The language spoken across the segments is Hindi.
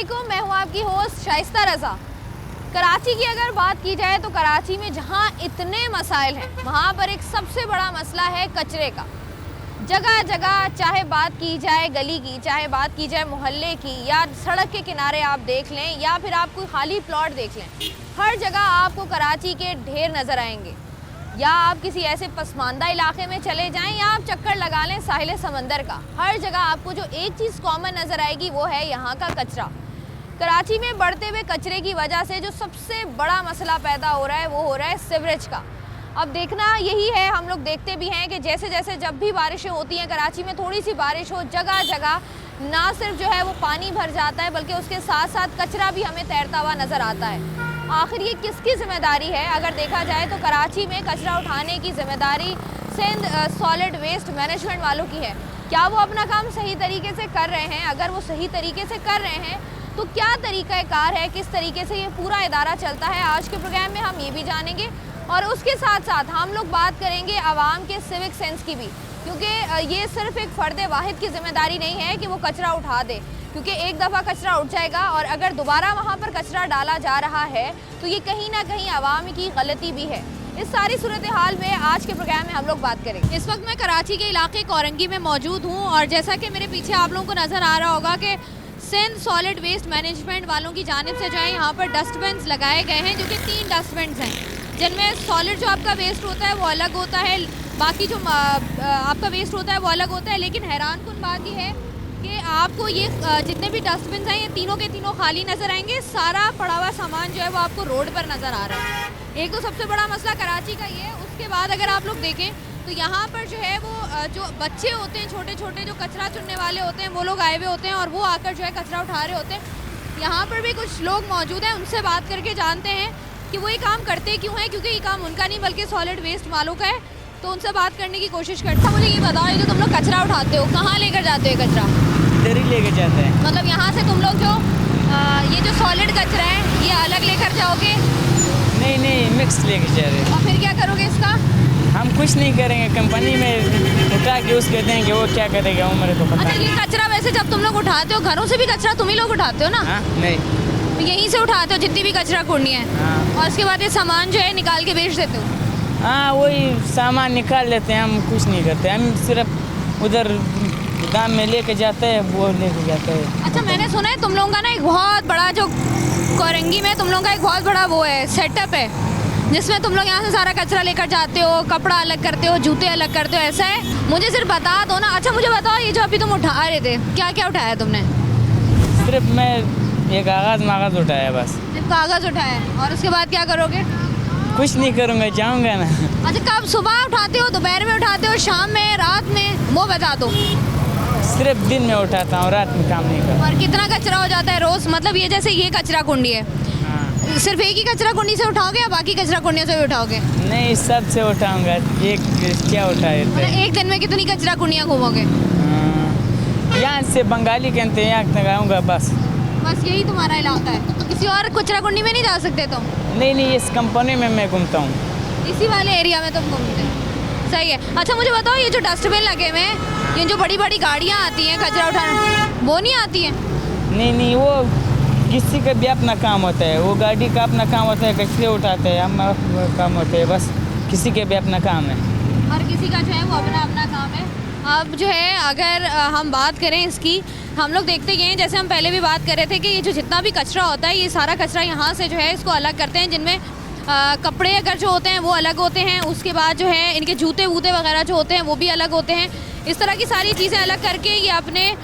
अस्सलामुअलैकुम, मैं हूँ आपकी होस्ट शाइस्ता रज़ा। कराची की अगर बात की जाए तो कराची में जहाँ इतने मसाइल हैं वहाँ पर एक सबसे बड़ा मसला है कचरे का। जगह जगह चाहे बात की जाए गली की, चाहे बात की जाए मोहल्ले की, या सड़क के किनारे आप देख लें या फिर आप कोई खाली प्लॉट देख लें, हर जगह आपको कराची के ढेर नज़र आएंगे। या आप किसी ऐसे पसमानदा इलाके में चले जाएं या आप चक्कर लगा लें साहिल समंदर का, हर जगह आपको जो एक चीज़ कॉमन नज़र आएगी वो है यहाँ का कचरा। कराची में बढ़ते हुए कचरे की वजह से जो सबसे बड़ा मसला पैदा हो रहा है वो हो रहा है सीवरेज का। अब देखना यही है, हम लोग देखते भी हैं कि जैसे जैसे जब भी बारिशें होती हैं कराची में, थोड़ी सी बारिश हो, जगह जगह ना सिर्फ जो है वो पानी भर जाता है बल्कि उसके साथ साथ कचरा भी हमें तैरता हुआ नज़र आता है। आखिर ये किसकी ज़िम्मेदारी है? अगर देखा जाए तो कराची में कचरा उठाने की ज़िम्मेदारी सिंध सॉलिड वेस्ट मैनेजमेंट वालों की है। क्या वो अपना काम सही तरीके से कर रहे हैं? अगर वो सही तरीके से कर रहे हैं तो क्या तरीक़ाकार है, किस तरीके से ये पूरा इदारा चलता है, आज के प्रोग्राम में हम ये भी जानेंगे। और उसके साथ साथ हम लोग बात करेंगे आवाम के सिविक सेंस की भी, क्योंकि ये सिर्फ एक फ़र्द वाहिद की ज़िम्मेदारी नहीं है कि वो कचरा उठा दे, क्योंकि एक दफ़ा कचरा उठ जाएगा और अगर दोबारा वहाँ पर कचरा डाला जा रहा है तो ये कहीं ना कहीं आवाम की गलती भी है। इस सारी सूरत हाल में आज के प्रोग्राम में हम लोग बात करेंगे। इस वक्त मैं कराची के इलाके कोरंगी में मौजूद हूँ और जैसा कि मेरे पीछे आप लोगों को नज़र आ रहा होगा कि सिंध सॉलिड वेस्ट मैनेजमेंट वालों की जानिब से जो है यहाँ पर डस्टबिन लगाए गए हैं, जो कि 3 डस्टबिन हैं, जिनमें सॉलिड जो आपका वेस्ट होता है वो अलग होता है, बाकी जो आपका वेस्ट होता है वो अलग होता है। लेकिन हैरान कुन बात ये है कि आपको ये जितने भी डस्टबिन हैं ये तीनों के तीनों खाली नज़र आएंगे। सारा पड़ा हुआ सामान जो है वो आपको रोड पर नज़र आ रहा है। एक तो सबसे बड़ा मसला कराची का ये है। उसके बाद अगर आप लोग देखें तो यहाँ पर जो है वो जो बच्चे होते हैं छोटे छोटे, जो कचरा चुनने वाले होते हैं, वो लोग आए हुए होते हैं और वो आकर जो है कचरा उठा रहे होते हैं। यहाँ पर भी कुछ लोग मौजूद हैं, उनसे बात करके जानते हैं कि वो ये काम करते क्यों हैं, क्योंकि ये काम उनका नहीं बल्कि सॉलिड वेस्ट वालों का है। तो उनसे बात करने की कोशिश करता हूँ। मुझे ये बताओ, ये जो तुम लोग कचरा उठाते हो कहाँ लेकर जाते हो कचरा? इधर ही लेके जाते हैं। मतलब यहाँ से तुम लोग जो ये जो सॉलिड कचरा है ये अलग लेकर जाओगे? नहीं, मिक्स लेके जा रहे हैं। और फिर क्या करोगे इसका? हम कुछ नहीं करेंगे, कंपनी में उठा के उसके देंगे, वो क्या करेगा हमारे को पता अच्छा, नहीं। ये कचरा वैसे जब तुम लोग उठाते हो घरों से भी कचरा तुम ही लोग उठाते हो ना? हाँ, नहीं, तो यहीं से उठाते हो जितनी भी कचरा कुड़नी है? हाँ। और उसके बाद ये सामान जो है निकाल के बेच देते हो? हाँ, वही सामान निकाल लेते हैं, हम कुछ नहीं करते। हम सिर्फ उधर दाम में लेके जाते हैं, वो लेके जाते हैं। अच्छा, मैंने सुना है तुम लोगों का ना एक बहुत बड़ा जो कोरंगी में तुम लोगों का एक बहुत बड़ा वो है सेटअप है, जिसमें तुम लोग यहाँ से सारा कचरा लेकर जाते हो, कपड़ा अलग करते हो, जूते अलग करते हो, ऐसा है? मुझे सिर्फ बता दो ना। अच्छा, मुझे बताओ, ये जो अभी तुम उठा रहे थे क्या क्या उठाया तुमने? सिर्फ मैं ये कागज़ उठाया, बस सिर्फ कागज़ उठाया, और उसके बाद क्या करोगे? कुछ नहीं करूँगा, जाऊँगा ना। अच्छा, कब सुबह उठाते हो, दोपहर में उठाते हो, शाम में, रात में, वो बता दो। सिर्फ दिन में उठाता हूँ, रात में काम नहीं करता। और कितना कचरा हो जाता है रोज़? मतलब ये जैसे ये कचरा कुंडी है, हाँ। सिर्फ एक ही कचरा कुंडी से उठाओगे या बाकी कचरा कुंडियों से भी उठाओगे? नहीं, सब से उठाऊँगा, एक क्या उठाए थे। मतलब एक दिन में कितनी कचरा कुंडियाँ घूमोगे? यहाँ से बंगाली कहते हैं, यहाँ तक आऊँगा बस यही तुम्हारा इलाका है? किसी और कचरा कुंडी में नहीं जा सकते तुम? नहीं, इस कंपनी में मैं घूमता हूँ। इसी वाले एरिया में तुम घूमते हो? सही है। अच्छा, मुझे बताओ, ये जो डस्टबिन लगे हुए हैं, ये जो बड़ी बड़ी गाड़ियाँ आती हैं कचरा उठाने, वो नहीं आती हैं? नहीं, वो किसी का भी अपना काम होता है, वो गाड़ी का अपना काम होता है, कचरे उठाते हैं, हम काम होते हैं, बस किसी के भी अपना काम है। हर किसी का जो है वो अपना अपना काम है। अब जो है अगर हम बात करें इसकी, हम लोग देखते गए हैं, जैसे हम पहले भी बात कर रहे थे कि ये जो जितना भी कचरा होता है ये सारा कचरा यहाँ से जो है इसको अलग करते हैं, जिनमें कपड़े अगर जो होते हैं वो अलग होते हैं, उसके बाद जो है इनके जूते वूते वगैरह जो होते हैं वो भी अलग होते हैं। इस तरह की सारी चीज़ें अलग करके ये अपने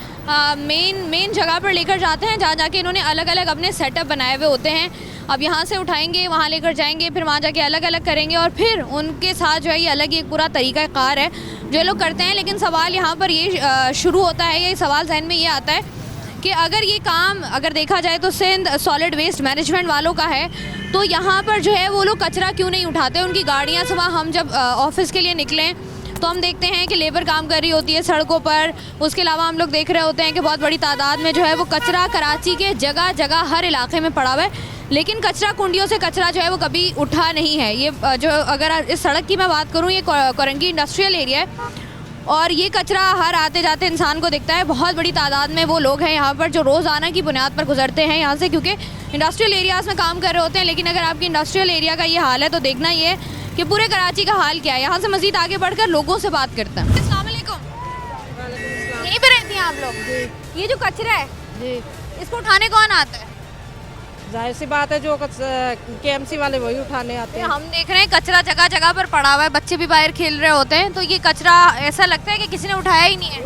मेन जगह पर लेकर जाते हैं, जहाँ जाके इन्होंने अलग अलग अपने सेटअप बनाए हुए होते हैं। अब यहाँ से उठाएंगे, वहाँ लेकर जाएंगे, फिर वहाँ जाके अलग अलग करेंगे और फिर उनके साथ जो है ये अलग ही एक पूरा तरीक़ाकार है जो ये लोग करते हैं। लेकिन सवाल यहाँ पर ये शुरू होता है, ये सवाल जहन में ये आता है कि अगर ये काम अगर देखा जाए तो सिंध सॉलिड वेस्ट मैनेजमेंट वालों का है, तो यहाँ पर जो है वो लोग कचरा क्यों नहीं उठाते? उनकी गाड़ियाँ सुबह हम जब ऑफिस के लिए निकलें तो हम देखते हैं कि लेबर काम कर रही होती है सड़कों पर। उसके अलावा हम लोग देख रहे होते हैं कि बहुत बड़ी तादाद में जो है वो कचरा कराची के जगह जगह हर इलाके में पड़ा हुआ है, लेकिन कचरा कुंडियों से कचरा जो है वो कभी उठा नहीं है। ये जो अगर इस सड़क की मैं बात करूँ, ये कोरंगी इंडस्ट्रियल एरिया है और ये कचरा हर आते जाते इंसान को दिखता है। बहुत बड़ी तादाद में वो लोग हैं यहाँ पर जो रोज़ाना की बुनियाद पर गुजरते हैं यहाँ से, क्योंकि इंडस्ट्रियल एरियाज़ में काम कर रहे होते हैं। लेकिन अगर आपकी इंडस्ट्रियल एरिया का ये हाल है तो देखना ये है कि पूरे कराची का हाल क्या है। यहाँ से मज़ीद आगे बढ़कर लोगों से बात करते हैं। अस्सलाम वालेकुम, यहीं पे रहती हैं आप लोग? ये जो कचरा है जी, इसको उठाने कौन आता है? जाहिर सी बात है, जो केएमसी वाले वही उठाने आते हैं। हम देख रहे हैं कचरा जगह जगह पर पड़ा हुआ है, बच्चे भी बाहर खेल रहे होते हैं, तो ये कचरा ऐसा लगता है कि किसी ने उठाया ही नहीं है।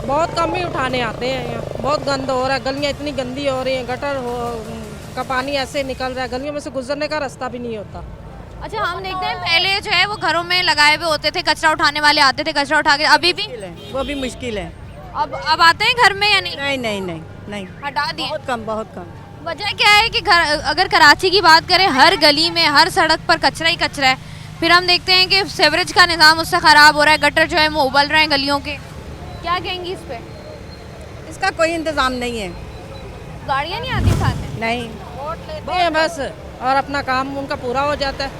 बहुत कम ही उठाने आते हैं यहाँ। बहुत गंद हो रहा है, गलियाँ इतनी गंदी हो रही हैं, गटर का पानी ऐसे निकल रहा है, गलियों में से गुजरने का रास्ता भी नहीं होता। अच्छा, हम देखते हैं पहले जो है वो घरों में लगाए हुए होते थे, कचरा उठाने वाले आते थे, कचरा उठा के। अभी भी वो भी मुश्किल है। अब आते हैं घर में या नहीं? नहीं नहीं नहीं नहीं, हटा दिए। बहुत कम। वजह क्या है कि घर, अगर कराची की बात करें, हर गली में हर सड़क पर कचरा ही कचरा है। फिर हम देखते हैं कि सीवरेज का निज़ाम उससे ख़राब हो रहा है, गटर जो है वो उबल रहे हैं गलियों के। क्या कहेंगी इस पे? इसका कोई इंतज़ाम नहीं है। गाड़ियाँ नहीं आती उठाने? नहीं, वोट लेते हैं बस और अपना काम उनका पूरा हो जाता है।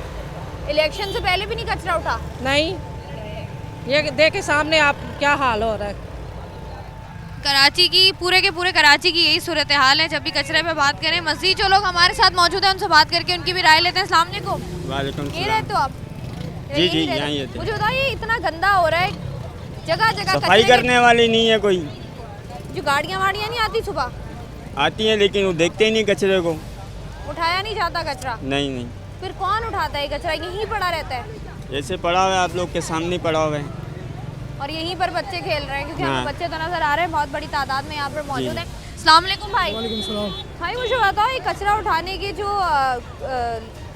इलेक्शन से पहले भी नहीं कचरा उठा? नहीं, ये देखे सामने आप क्या हाल हो रहा है। कराची की, पूरे के पूरे कराची की यही सूरत हाल है। जब भी कचरे पे बात करें, मज़ीद जो लोग हमारे साथ मौजूद हैं उनसे बात करके उनकी भी राय लेते हैं। अस्सलाम वालेकुम। वालेकुम ये सलाम। रहते हो आप? जी जी, रहते हो? यहीं रहते हैं। मुझे बताइए, इतना गंदा हो रहा है, जगह जगह सफाई करने वाली नहीं है कोई। जो गाड़ियाँ वाड़ियाँ नहीं आती सुबह? आती हैं लेकिन वो देखते ही नहीं कचरे को। उठाया नहीं जाता कचरा? नहीं नहीं, फिर कौन उठाता है कचरा? यहीं पड़ा रहता है ऐसे पड़ा हुआ है, आप लोग के सामने पड़ा हुआ है। और यहीं पर बच्चे खेल रहे हैं, क्योंकि हमें हाँ। बच्चे तो नजर आ रहे हैं, बहुत बड़ी तादाद में यहाँ पर मौजूद है। अस्सलाम वालेकुम भाई। वालेकुम सलाम। भाई मुझे बताओ, ये कचरा उठाने की जो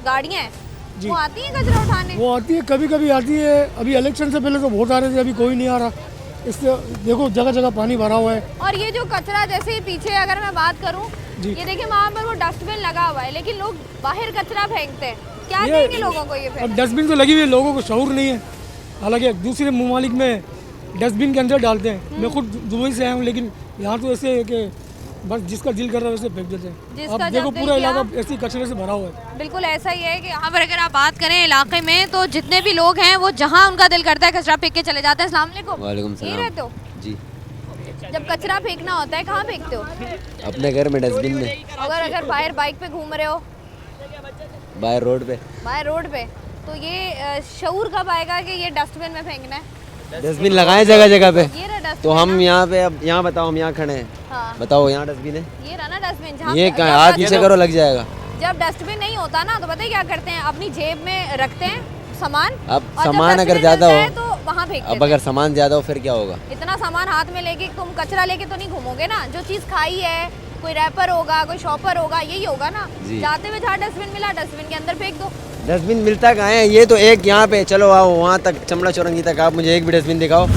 गाड़ियाँ हैं जी। वो आती हैं कचरा उठाने? वो आती है, कभी कभी आती है। अभी इलेक्शन से पहले तो बहुत आ रहे थे, अभी कोई नहीं आ रहा। इससे देखो जगह जगह पानी भरा हुआ है। और ये जो कचरा, जैसे पीछे अगर मैं बात करूँ, जी। ये देखिए वहाँ पर वो डस्टबिन लगा हुआ है, लेकिन लोग बाहर कचरा फेंकते हैं। क्या ये- कहेंगे लोगों को ये अब फेंक? डस्टबिन तो लगी हुई है, लोगों को शऊर नहीं है। हालांकि दूसरे ममालिक में डस्टबिन के अंदर डालते हैं। मैं खुद दुबई से आया हूँ, लेकिन यहाँ तो ऐसे है कि बस जिसका दिल कर रहा है वैसे फेंक देते हैं। जिसका अब जब देखो दिल पूरा किया- इलाका ऐसे कचरे से भरा हुआ है। बिल्कुल ऐसा ही है कि यहाँ पर अगर आप बात करें इलाके में, तो जितने भी लोग हैं वो जहाँ उनका दिल करता है कचरा फेंक के चले जाते हैं। अस्सलाम वालेकुम। वालेकुम यहीं सलाम। रहते हो? जी, जब कचरा फेंकना होता है कहाँ फेंकते हो? अपने घर में डस्टबिन में, अगर बाहर बाइक पे घूम रहे हो, बाहर रोड पे। बाहर रोड पे, तो ये शऊर कब आएगा कि ये डस्टबिन में फेंकना है? डस्टबिन लगाए जगह जगह पे। ये रहा डस्टबिन। तो हम यहाँ पे, अब यहाँ बताओ, हम यहाँ खड़े हैं, हाँ, बताओ यहाँ डस्टबिन है? ये रहा ना डस्टबिन। जहाँ ये पे- कहाँ, जब हाथ डस्ट- पीछे करो, लग जाएगा। जब डस्टबिन नहीं होता ना, तो पता है क्या करते हैं? अपनी जेब में रखते हैं सामान। अब और जब सामान अगर डस्टबिन ज़्यादा मिलता है हो, तो वहाँ फेंक अब देते अगर सामान ज़्यादा हो फिर क्या होगा? हैं। इतना सामान हाथ में लेके तुम कचरा लेके तो नहीं घूमोगे ना। जो चीज़ खाई है, कोई रैपर होगा, कोई शॉपर होगा, यही होगा ना। जी। जाते हुए जहाँ डस्टबिन मिला, डस्टबिन के अंदर फेंक दो। डस्टबिन मिलता कहाँ है? ये तो एक यहाँ पे, चलो आओ वहाँ तक, चमड़ा चौरंगी तक, आप मुझे एक भी डस्टबिन दिखाओ,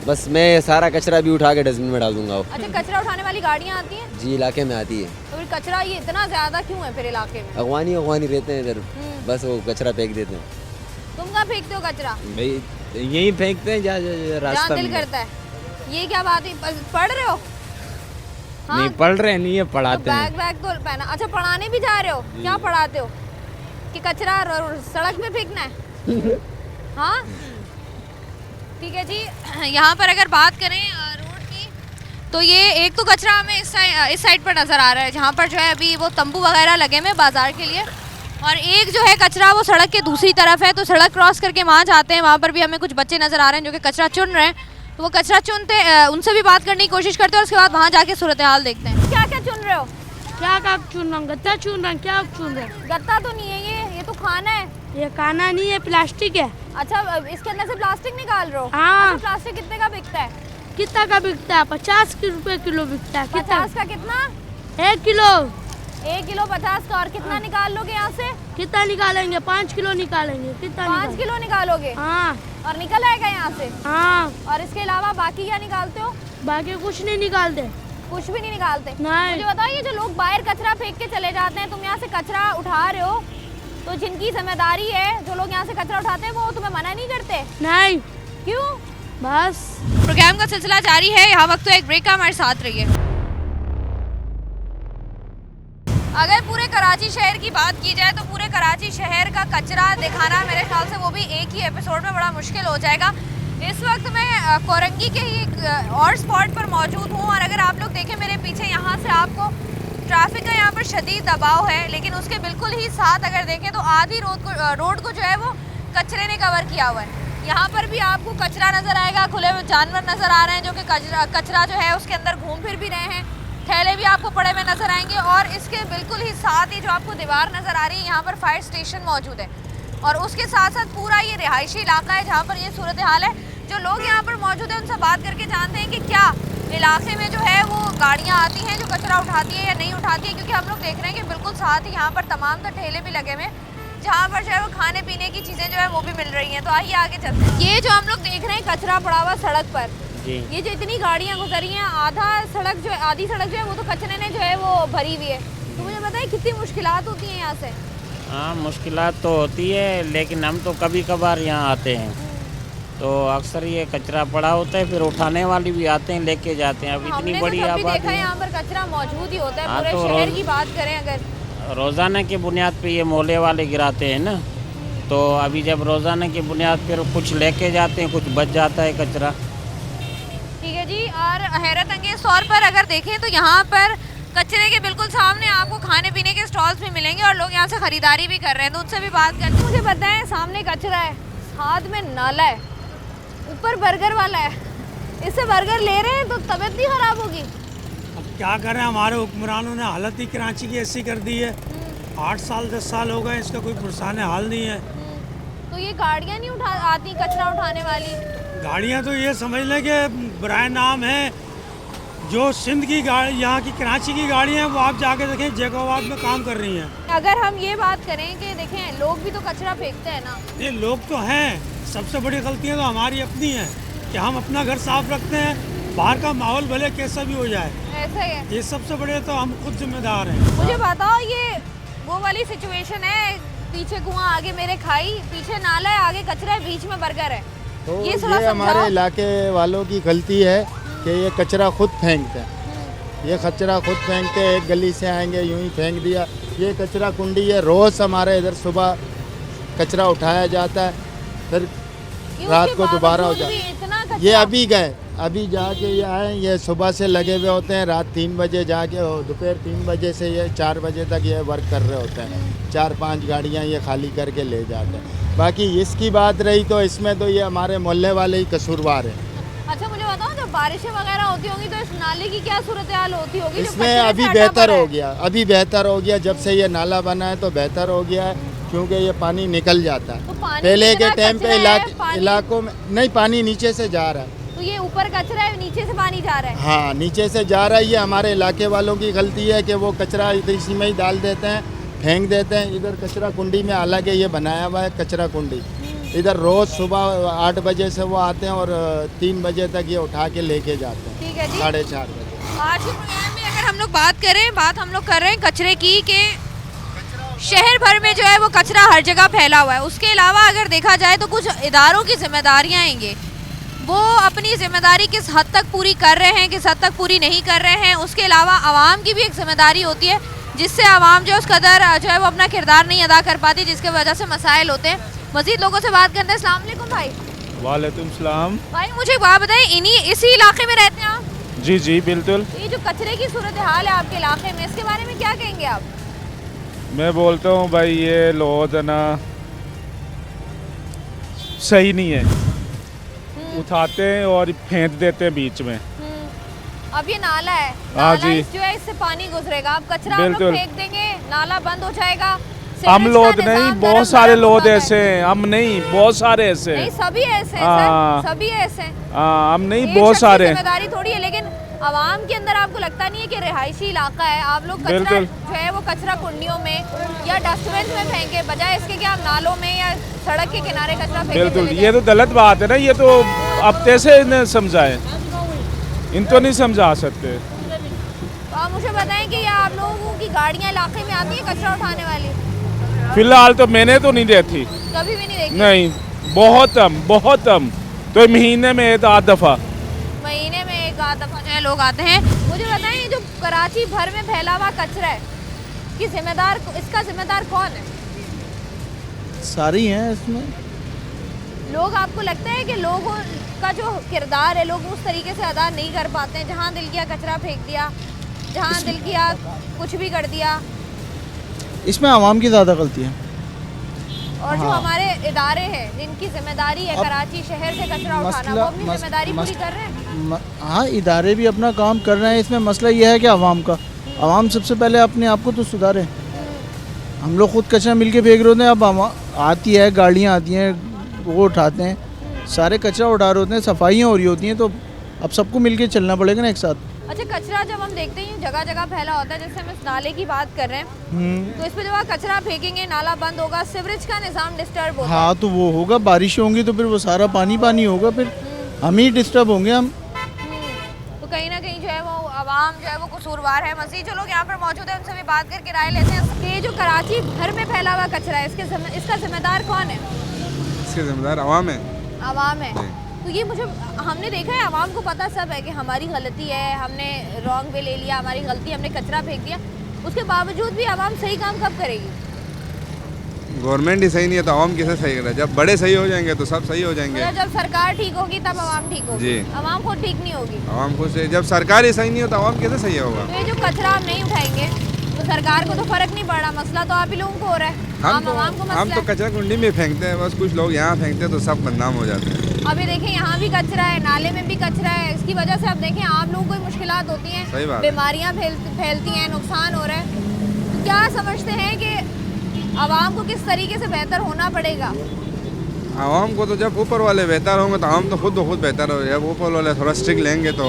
बस मैं सारा कचरा भी उठा के डस्टबिन में डाल दूंगा। अच्छा, कचरा उठाने वाली गाड़ियाँ आती हैं? जी, इलाके में आती है। तो फिर कचरा ये इतना ज़्यादा क्यों है फिर इलाके में? अगवानी रहते हैं इधर, बस वो कचरा फेंक देते हैं। तुम कहाँ फेंकते हो कचरा? भाई यहीं फेंकते हैं जहाँ जहाँ रास्ता दिल करता है। ये क्या बात है? पढ़ रहे हो? हाँ? नहीं पढ़ रहे नहीं, ये तो पढ़ाते हैं। बैग तो पहना। अच्छा, पढ़ाने भी जा रहे हो? क्या पढ़ाते हो? कि कचरा सड़क पे फेंकना है? हाँ, ठीक है जी। यहाँ पर अगर बात करें रोड की, तो ये एक तो कचरा हमें इस साइड पर नज़र आ रहा है, जहाँ पर जो है अभी वो तंबू वगैरह लगे हुए हैं बाजार के लिए, और एक जो है कचरा वो सड़क के दूसरी तरफ है। तो सड़क क्रॉस करके वहाँ जाते हैं, वहाँ पर भी हमें कुछ बच्चे नज़र आ रहे हैं जो कि कचरा चुन रहे हैं। तो वो कचरा चुनते, उनसे भी बात करने की कोशिश करते हैं, और उसके बाद वहाँ जाके सूरत हाल देखते हैं। क्या क्या चुन रहे हो? क्या क्या चुन रहा हूँ? गत्ता चुन रहा हूँ। क्या चुन रहा हूँ? गत्ता तो नहीं है ये तो खाना है। ये खाना नहीं है, प्लास्टिक है। अच्छा, इसके अंदर से प्लास्टिक निकाल रहे हो? हाँ। अच्छा, प्लास्टिक कितने का बिकता है? कितना का बिकता है? 50 रुपए किलो बिकता है। 50 का कितना? 1 किलो। 1 किलो 50 का। और कितना निकाल लोगे यहाँ से? कितना निकालेंगे? 5 किलो निकालेंगे। कितना 5 किलो निकालोगे? हाँ और निकल आएगा यहाँ से? हाँ। और इसके अलावा बाकी क्या निकालते हो? बाकी कुछ नहीं निकालते। कुछ भी नहीं निकालते? नहीं। मुझे बताओ, ये जो लोग बाहर कचरा फेंक के चले जाते हैं, तुम यहाँ से कचरा उठा रहे हो, तो जिनकी जिम्मेदारी है, जो लोग यहाँ से कचरा उठाते हैं, वो तुम्हें मना नहीं करते? नहीं, क्यों? बस। प्रोग्राम का सिलसिला जारी है, यहाँ वक्त तो एक ब्रेक का, हमारे साथ रहिए। अगर पूरे कराची शहर की बात की जाए तो पूरे कराची शहर का कचरा दिखाना मेरे ख्याल से वो भी एक ही एपिसोड में बड़ा मुश्किल हो जाएगा। इस वक्त मैं कोरंगी के ही एक और स्पॉट पर मौजूद हूँ और अगर आप लोग देखें मेरे पीछे यहाँ से आपको ट्रैफिक का यहाँ पर शदीद दबाव है, लेकिन उसके बिल्कुल ही साथ अगर देखें तो आधी रोड को जो है वो कचरे ने कवर किया हुआ है। यहाँ पर भी आपको कचरा नज़र आएगा, खुले हुए जानवर नज़र आ रहे हैं जो कि कचरा जो है उसके अंदर घूम फिर भी रहे हैं, थैले भी आपको पड़े हुए नज़र आएंगे और इसके बिल्कुल ही साथ ही जो आपको दीवार नज़र आ रही है यहाँ पर फायर स्टेशन मौजूद है और उसके साथ साथ पूरा ये रिहायशी इलाका है जहाँ पर ये सूरत हाल है। जो लोग यहाँ पर मौजूद हैं उनसे बात करके जानते हैं कि क्या इलाके में जो है वो गाड़ियाँ आती हैं जो कचरा उठाती है या नहीं उठाती है, क्योंकि हम लोग देख रहे हैं कि बिल्कुल साथ ही यहाँ पर तमाम तो ठेले भी लगे हुए हैं जहाँ पर जो है वो खाने पीने की चीज़ें जो है वो भी मिल रही हैं। तो आइए आगे चलते हैं। ये जो हम लोग देख रहे हैं कचरा पड़ा हुआ सड़क पर, ये जो इतनी गाड़ियाँ गुजरी हैं आधी सड़क जो है वो तो कचरे ने जो है वो भरी हुई है। तो मुझे बताइए कितनी मुश्किलात होती हैं यहाँ से? हाँ, मुश्किलात तो होती है, लेकिन हम तो कभी कभार यहाँ आते हैं तो अक्सर ये कचरा पड़ा होता है, फिर उठाने वाले भी आते हैं लेके जाते हैं। अब इतनी बड़ी आबादी है, यहाँ पर कचरा मौजूद ही होता है। हाँ, पूरे तो शहर की बात करें अगर रोज़ाना की बुनियाद पे ये मोहल्ले वाले गिराते हैं ना, तो अभी जब रोज़ाना की बुनियाद पर कुछ लेके जाते हैं, कुछ बच जाता है कचरा। ठीक है जी। और हैरत अंगेज तौर पर अगर देखें तो यहाँ पर कचरे के बिल्कुल सामने आपको खाने पीने के स्टॉल्स भी मिलेंगे और लोग यहाँ से खरीदारी भी कर रहे हैं, तो उनसे भी बात करते हैं। मुझे बताएं, सामने कचरा है, हाथ में नाला है, ऊपर बर्गर वाला है, इससे बर्गर ले रहे हैं तो तबीयत नहीं खराब होगी? अब क्या करें, हमारे हुक्मरानों ने हालत ही कराची की ऐसी कर दी है। 8 साल 10 साल हो गए, इसका कोई पुरसान हाल नहीं है। तो ये गाड़ियाँ नहीं आती कचरा उठाने वाली? गाड़ियाँ तो ये समझ लें कि बराए नाम है, जो सिंध की गाड़ी, यहाँ की कराची की गाड़ियाँ हैं वो आप जाके देखें जैकोबाद में काम कर रही हैं। अगर हम ये बात करें कि देखें लोग भी तो कचरा फेंकते हैं ना। ये लोग तो हैं, सबसे बड़ी गलतियाँ तो हमारी अपनी हैं कि हम अपना घर साफ रखते हैं, बाहर का माहौल भले कैसा भी हो जाए, ऐसा ही है। ये सबसे बड़े तो हम खुद जिम्मेदार हैं। मुझे बताओ, ये वो वाली सिचुएशन है, पीछे कुआं आगे मेरे खाई, पीछे नाला है आगे कचरा है बीच में बर्गर है, तो ये थोड़ा हमारे इलाके वालों की गलती है कि ये कचरा खुद फेंकते हैं। ये कचरा खुद फेंकते हैं, एक गली से आएंगे यूं ही फेंक दिया। ये कचरा कुंडी है, रोज़ हमारे इधर सुबह कचरा उठाया जाता है, फिर रात को दोबारा हो जाता है। ये अभी गए, अभी जाके ये आए, ये सुबह से लगे हुए होते हैं, रात 3 बजे जाके दोपहर 3 बजे से ये 4 बजे तक ये वर्क कर रहे होते हैं। 4-5 गाड़ियाँ ये खाली करके ले जाते हैं। बाकी इसकी बात रही तो इसमें तो ये हमारे मोहल्ले वाले ही कसूरवार हैं। अच्छा मुझे बताओ, जब बारिशें वगैरह होती होंगी तो इस नाले की क्या सूरत हाल होती होगी? इसमें अभी बेहतर हो गया, अभी बेहतर हो गया, जब से ये नाला बना है तो बेहतर हो गया है, क्योंकि ये पानी निकल जाता है। तो पहले के टाइम पे इलाकों में नहीं, पानी नीचे से जा रहा है। तो ये ऊपर कचरा है, नीचे से पानी जा रहा है? हाँ, नीचे से जा रहा है। ये हमारे इलाके वालों की गलती है कि वो कचरा इधर इसी में ही डाल देते हैं, फेंक देते हैं। इधर कचरा कुंडी में हालांकि ये बनाया हुआ है कचरा कुंडी, इधर रोज़ सुबह 8 बजे से वो आते हैं और 3 बजे तक ये उठा के लेके जाते हैं। ठीक है जी। 4:30 बजे। आज के प्रोग्राम में अगर हम लोग बात हम लोग कर रहे हैं कचरे की, कि शहर भर में जो है वो कचरा हर जगह फैला हुआ है। उसके अलावा अगर देखा जाए तो कुछ इदारों की जिम्मेदारियाँ हैं, वो अपनी जिम्मेदारी किस हद तक पूरी कर रहे हैं, किस हद तक पूरी नहीं कर रहे हैं। उसके अलावा आवाम की भी एक जिम्मेदारी होती है, जिससे आवाम जो उस कदर जो है वो अपना किरदार नहीं अदा कर पाती, जिसकी वजह से मसाइल होते हैं। मज़ीद लोगों से बात करते हैं। अस्सलाम वालेकुम भाई। वालेकुम सलाम। भाई मुझे एक बात बताएं, इसी इलाके में रहते हैं आप? जी जी बिल्कुल। ये जो कचरे की सूरत हाल है आपके इलाके में, इसके बारे में क्या कहेंगे आप? मैं बोलता हूँ भाई, ये लोग ना सही नहीं है, उठाते हैं और फेंक देते हैं बीच में। अब ये नाला है, हाँ नाला जी, जो है इससे पानी गुजरेगा, अब कचरा हम लोग फेंक देंगे, नाला बंद हो जाएगा। हम लोग नहीं, बहुत सारे लोग ऐसे हैं, हम नहीं, बहुत सारे ऐसे हैं। सभी ऐसे हैं सर, सभी ऐसे हैं। हम नहीं, बहुत सारे। जिम्मेदारी थोड़ी है, लेकिन आवाम के अंदर आपको लगता नहीं है कि रिहायशी इलाका है, आप लोग कचरा जो है वो कचरा कुंडियों में या डस्टबिन में फेंके, बजाय इसके कि आप नालों में या सड़क के किनारे कचरा फेंके? बिल्कुल, ये तो गलत बात है ना, ये तो अब कैसे इन्हें समझाएं, इनको नहीं समझा सकते। तो आप मुझे बताएं कि आप लोगों की गाड़ियाँ इलाके में आती है कचरा उठाने वाली? फिलहाल तो मैंने तो नहीं देखी, कभी भी नहीं देखी? नहीं, बहुत कम, तो महीने में 1-8 दफ़ा। महीने में 1-8 दफ़ा जो है लोग आते हैं। मुझे बताएं, ये जो कराची भर में फैला हुआ कचरा है, इसका जिम्मेदार कौन है? सारी हैं इसमें। लोग, आपको लगता है कि लोगों का जो किरदार है लोग उस तरीके से अदा नहीं कर पाते हैं। जहाँ दिल किया कचरा फेंक दिया, जहाँ दिल किया कुछ भी कर दिया। इसमें आवाम की ज़्यादा गलती है। और जो हमारे इदारे हैं जिनकी जिम्मेदारी है कराची शहर से कचरा उठाना, वो अपनी जिम्मेदारी पूरी कर रहे हैं। हाँ, इदारे भी अपना काम कर रहे हैं। इसमें मसला यह है कि आवाम का, आवाम सबसे पहले अपने आप को तो सुधारे। हम लोग खुद कचरा मिल के फेंक रहे होते हैं, अब आती है गाड़ियाँ आती हैं वो उठाते हैं, सारे कचरा उठा रहे होते हैं, सफाइयाँ हो रही होती हैं, तो अब सबको मिल के चलना पड़ेगा ना एक साथ। अच्छा, कचरा जब हम देखते हैं जगह जगह फैला होता है, जैसे हम इस नाले की बात कर रहे हैं, तो इस पे जब आप कचरा फेंकेंगे नाला बंद होगा, सीवरेज का निज़ाम डिस्टर्ब होगा। हाँ, तो वो होगा, बारिश होंगी तो फिर वो सारा पानी पानी होगा, फिर हम ही डिस्टर्ब होंगे हम। तो कहीं ना कहीं जो है वो आवाम जो है वो कसूरवार है। मज़ीद जो लोग यहाँ पर मौजूद हैं उनसे भी बात करके राय लेते हैं। ये जो कराची भर में फैला हुआ कचरा है, इसका जिम्मेदार कौन है? इसके जिम्मेदार आवाम है। आवाम है। तो ये मुझे, हमने देखा है आवाम को पता सब है कि हमारी गलती है, हमने रॉन्ग वे ले लिया, हमारी गलती, हमने कचरा फेंक दिया, उसके बावजूद भी आवाम सही काम कब करेगी? गवर्नमेंट ही सही नहीं है तो आवाम कैसे सही करे? जब बड़े सही हो जाएंगे तो सब सही हो जाएंगे। मतलब जब सरकार ठीक होगी तब आवाम ठीक होगी। जी। आवाम खुद ठीक नहीं होगी। आवाम खुद से, जब सरकार ही सही नहीं हो तो आवाम कैसे सही होगा? तो ये जो कचरा हम नहीं उठाएंगे तो सरकार को तो फर्क नहीं पड़ रहा, मसला तो आप ही लोगों को हो रहा है। हम तो कचरा कुंडी में फेंकते हैं, बस कुछ लोग यहाँ फेंकते हैं तो सब बदनाम हो जाते हैं। अभी देखें यहाँ भी कचरा है, नाले में भी कचरा है, इसकी वजह से अब देखें आप लोगों को मुश्किलात होती हैं, सही बात है। बीमारियाँ फैलती हैं, नुकसान हो रहा है। तो क्या समझते हैं कि आवाम को किस तरीके से बेहतर होना पड़ेगा? आवाम को तो जब ऊपर वाले बेहतर होंगे तो हम तो खुद बेहतर हो। जब ऊपर वाले थोड़ा स्ट्रिक्ट लेंगे तो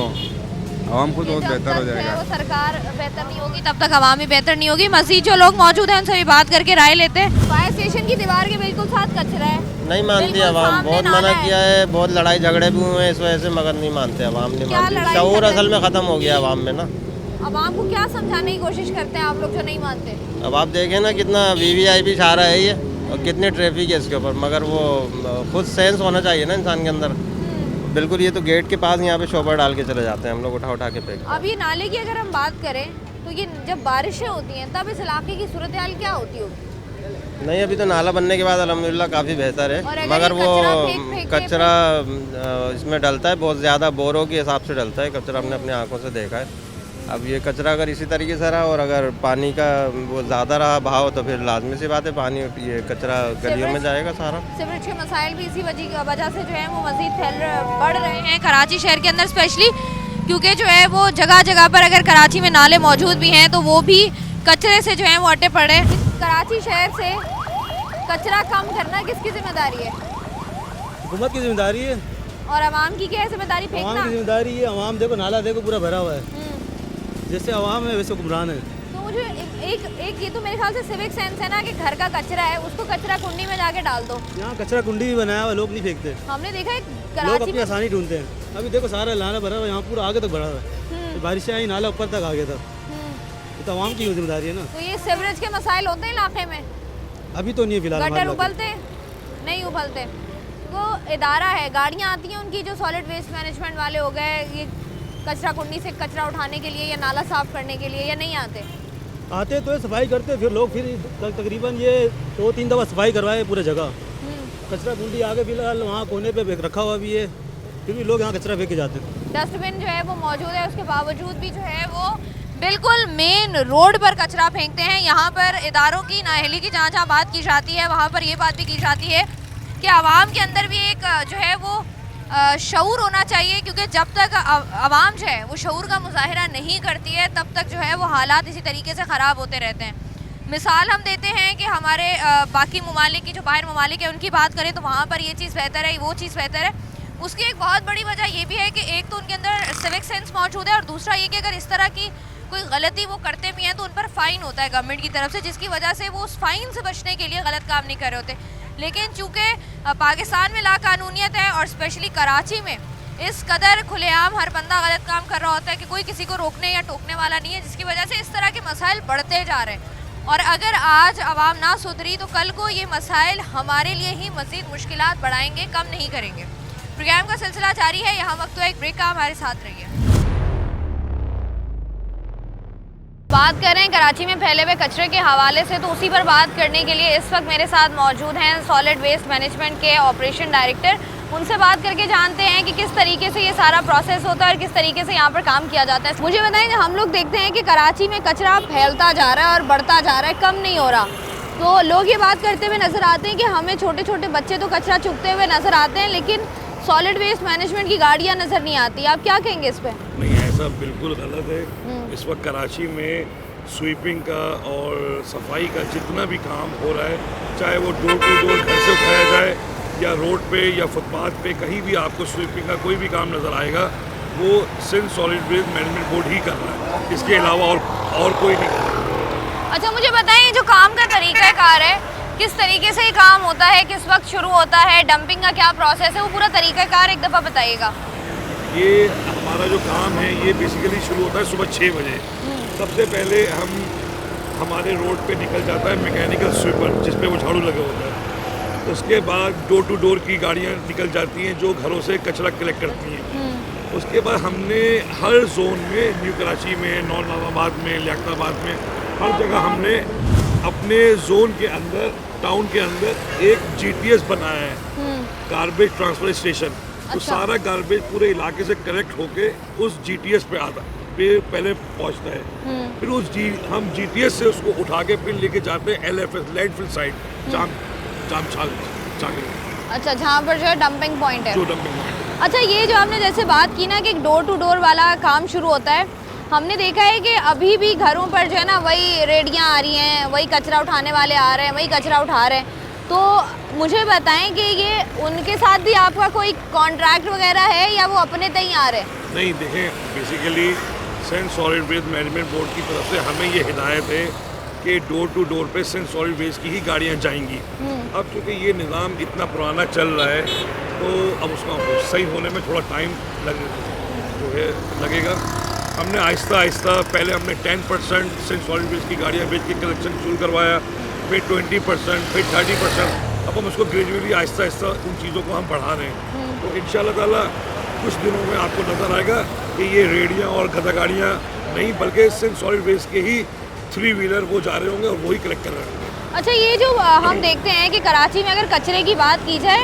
आवाम खुद बहुत बेहतर हो जाएगा। वो सरकार बेहतर नहीं होगी तब तक आवाम भी बेहतर नहीं होगी। मज़ीद जो लोग मौजूद हैं उनसे भी बात करके राय लेते हैं। फायर स्टेशन की दीवार के बिल्कुल साथ कचरा है, नहीं मानती आवाम, बहुत मना किया है, बहुत लड़ाई झगड़े भी हुए हैं इस वजह से, मगर नहीं मानते आवाम, नहीं मानती। शऊर असल में ख़त्म हो गया आवाम में ना। आवाम को क्या समझाने की कोशिश करते हैं आप लोग जो नहीं मानते? अब आप देखें ना कितना वीवीआईपी छारा है ये, और कितनी ट्रैफिक है इसके ऊपर, मगर वो खुद सेंस होना चाहिए ना इंसान के अंदर। बिल्कुल, ये तो गेट के पास यहाँ पे शॉपर डाल के चले जाते हैं हम लोग, उठा के फेंक। अब ये नाले की अगर हम बात करें तो ये जब बारिशें होती हैं तब इस इलाके की सूरत हाल क्या होती होगी? नहीं, अभी तो नाला बनने के बाद अल्हम्दुलिल्लाह काफ़ी बेहतर है, मगर वो कचरा इसमें डलता है बहुत ज़्यादा, बोरों के हिसाब से डलता है कचरा, हमने अपनी आंखों से देखा है। अब ये कचरा अगर इसी तरीके से रहा और अगर पानी का वो ज़्यादा रहा भाव तो फिर लाजमी सी बात है पानी ये कचरा गलियों में जाएगा सारा। सीवरेज के मसाइल भी इसी वजह से जो है वो मज़ीद बढ़ रहे हैं कराची शहर के अंदर, स्पेशली क्योंकि जो है वो जगह जगह पर अगर कराची में नाले मौजूद भी हैं तो वो भी कचरे से जो है वो अटे पड़े। कराची शहर से कचरा कम करना किसकी जिम्मेदारी है? हुकूमत की जिम्मेदारी है। और आवाम की क्या है जिम्मेदारी? फेंकना। आवाम की जिम्मेदारी है। आवाम देखो नाला देखो पूरा भरा हुआ है, जैसे आवाम है वैसे हुक्मरान है। तो मुझे एक ये तो मेरे ख्याल से सिविक सेंस है ना कि घर का कचरा है उसको कचरा कुंडी में जाके डाल दो। यहाँ कचरा कुंडी भी बनाया हुआ, लोग नहीं फेंकते। हमने देखा है लोग अपनी आसानी ढूंढते हैं। अभी देखो सारा नाला भरा हुआ, यहाँ पूरा आगे तक भरा हुआ है, बारिश आई नाला ऊपर तक आ गया था। ये तो आवाम की जिम्मेदारी है ना। तो ये सीवरेज के मसाइल होते हैं इलाके में? अभी तो नहीं, फिलहाल गटर उबलते नहीं उबलते। वो इदारा है, गाड़ियाँ आती हैं उनकी जो सॉलिड वेस्ट मैनेजमेंट वाले हो गए, ये कचरा कुंडी से कचरा उठाने के लिए या नाला साफ करने के लिए, या नहीं आते? आते तो सफाई करते, फिर लोग फिर तकरीबन ये 2-3 दफ़ा सफाई करवाए पूरे जगह। कचरा कुंडी आगे फिलहाल वहाँ कोने पे रखा हुआ भी है, फिर भी लोग यहाँ कचरा फेंक के जाते हैं। डस्टबिन जो है वो मौजूद है, उसके बावजूद भी जो है वो बिल्कुल मेन रोड पर कचरा फेंकते हैं। यहाँ पर इदारों की नाअहली की जहाँ बात की जाती है वहाँ पर ये बात भी की जाती है कि आवाम के अंदर भी एक जो है वो शऊर होना चाहिए, क्योंकि जब तक आवाम जो है वो शऊर का मुजाहिरा नहीं करती है तब तक जो है वो हालात इसी तरीके से ख़राब होते रहते हैं। मिसाल हम देते हैं कि हमारे बाकी ममालिक की जो बाहर ममालिक है उनकी बात करें तो वहाँ पर ये चीज़ बेहतर है, वो चीज़ बेहतर है। उसकी एक बहुत बड़ी वजह ये भी है कि एक तो उनके अंदर सिविक सेंस मौजूद है, और दूसरा ये कि अगर इस तरह की कोई गलती वो करते भी हैं तो उन पर फ़ाइन होता है गवर्नमेंट की तरफ से, जिसकी वजह से वो उस फ़ाइन से बचने के लिए गलत काम नहीं कर रहे होते। लेकिन चूँकि पाकिस्तान में लाकानूनियत है और स्पेशली कराची में इस कदर खुलेआम हर बंदा गलत काम कर रहा होता है कि कोई किसी को रोकने या टोकने वाला नहीं है, जिसकी वजह से इस तरह के मसाइल बढ़ते जा रहे हैं। और अगर आज आवाम ना सुधरी तो कल को ये मसाइल हमारे लिए ही मज़ीद मुश्किलात बढ़ाएंगे, कम नहीं करेंगे। प्रोग्राम का सिलसिला जारी है, यहाँ वक्त एक ब्रेक का, हमारे साथ रहिए। बात कर रहे हैं कराची में फैले हुए कचरे के हवाले से, तो उसी पर बात करने के लिए इस वक्त मेरे साथ मौजूद हैं सॉलिड वेस्ट मैनेजमेंट के ऑपरेशन डायरेक्टर उनसे बात करके जानते हैं कि किस तरीके से ये सारा प्रोसेस होता है और किस तरीके से यहाँ पर काम किया जाता है। मुझे बताएं, हम लोग देखते हैं कि कराची में कचरा फैलता जा रहा है और बढ़ता जा रहा है, कम नहीं हो रहा। तो लोग ये बात करते हुए नज़र आते हैं कि हमें छोटे छोटे बच्चे तो कचरा चुगते हुए नज़र आते हैं, लेकिन सॉलिड वेस्ट मैनेजमेंट की गाड़ियाँ नज़र नहीं आती। आप क्या कहेंगे इस पर? नहीं, ऐसा बिल्कुल गलत है। इस वक्त कराची में स्वीपिंग का और सफाई का जितना भी काम हो रहा है, चाहे वो डोर टू डोर घर से उठाया जाए या रोड पे या फुटपाथ पे, कहीं भी आपको स्वीपिंग का कोई भी काम नज़र आएगा, वो Sindh solid waste management board ही कर रहा है, इसके अलावा और कोई नहीं कर रहा। अच्छा, मुझे बताइए जो काम का तरीक़ाकार है, किस तरीके से ये काम होता है, किस वक्त शुरू होता है, डंपिंग का क्या प्रोसेस है, वो पूरा तरीक़ाकार एक दफ़ा बताइएगा। ये हमारा जो काम है ये बेसिकली शुरू होता है सुबह 6 बजे। सबसे पहले हमारे रोड पे निकल जाता है मैकेनिकल स्वीपर, जिस पे वो झाड़ू लगा होता है। उसके बाद डोर टू डोर की गाड़ियाँ निकल जाती हैं जो घरों से कचरा कलेक्ट करती हैं। उसके बाद हमने हर जोन में, न्यू कराची में, नौ नवाबाद में, लियाकताबाद में, हर जगह हमने अपने जोन के अंदर, टाउन के अंदर एक GTS बनाया है, गार्बेज ट्रांसफर स्टेशन। तो सारा गार्बेज पूरे इलाके से कलेक्ट होके उस GTS पे आता पहले पहुंचता है। फिर हम GTS से उसको उठा के फिर लेके जाते हैं LFS, लैंडफिल साइट, अच्छा, जहाँ पर जो है डंपिंग पॉइंट है। जो डंपिंग पॉइंट। अच्छा, ये जो आपने जैसे बात की ना कि डोर टू डोर वाला काम शुरू होता है, हमने देखा है कि अभी भी घरों पर जो है ना वही रेडियाँ आ रही हैं, वही कचरा उठाने वाले आ रहे हैं, वही कचरा उठा रहे हैं। तो मुझे बताएं कि ये उनके साथ भी आपका कोई कॉन्ट्रैक्ट वगैरह है या वो अपने तय आ रहे हैं? नहीं, देखें, basically Sindh solid waste management board की तरफ से हमें ये हिदायत है कि डोर टू डोर पे सिंध सॉलिड वेस्ट की ही गाड़ियाँ जाएंगी। अब चूँकि ये निज़ाम इतना पुराना चल रहा है तो अब उसका सही होने में थोड़ा टाइम लगेगा। हमने आहिस्ता आहिस्ता पहले हमने 10% सिंध सॉलिड वेस्ट की गाड़ियाँ बेच के कलेक्शन शुरू करवाया, फिर 20%, फिर 30%। अब हम उसको ग्रेजुअली आहिस्ता आहिस्ता उन चीज़ों को हम बढ़ा रहे हैं। तो इंशाल्लाह ताला कुछ दिनों में आपको नज़र आएगा कि ये रेडियाँ और गधा गाड़ियाँ नहीं, बल्कि सिंध सॉलिड वेस्ट के ही 3 व्हीलर वो जा रहे होंगे और वही कलेक्ट कर रहे होंगे। अच्छा, ये जो हम देखते हैं कि कराची में अगर कचरे की बात की जाए,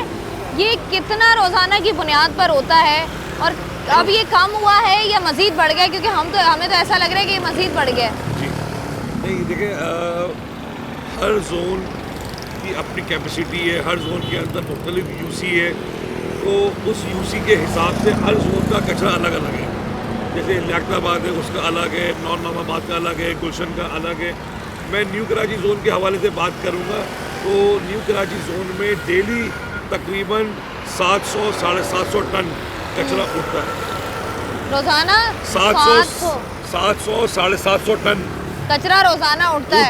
ये कितना रोज़ाना की बुनियाद पर होता है और अब ये कम हुआ है या मज़ीद बढ़ गया? क्योंकि हमें तो ऐसा लग रहा है कि ये मज़ीद बढ़ गया है। जी नहीं, देखिए, हर जोन की अपनी कैपेसिटी है, हर जोन के अंदर मुख्तलिफ UC है, तो उस UC के हिसाब से हर जोन का कचरा अलग अलग है। जैसे लियाकताबाद है, उसका अलग है, नौ नवाबाद का अलग है, गुलशन का अलग है। मैं न्यू कराची जोन के हवाले से बात करूँगा तो न्यू कराची जोन में डेली तकरीबन 700 साढ़े 700 टन कचरा उठता है रोज़ाना। 700 साढ़े 700 टन कचरा रोज़ाना उठता है,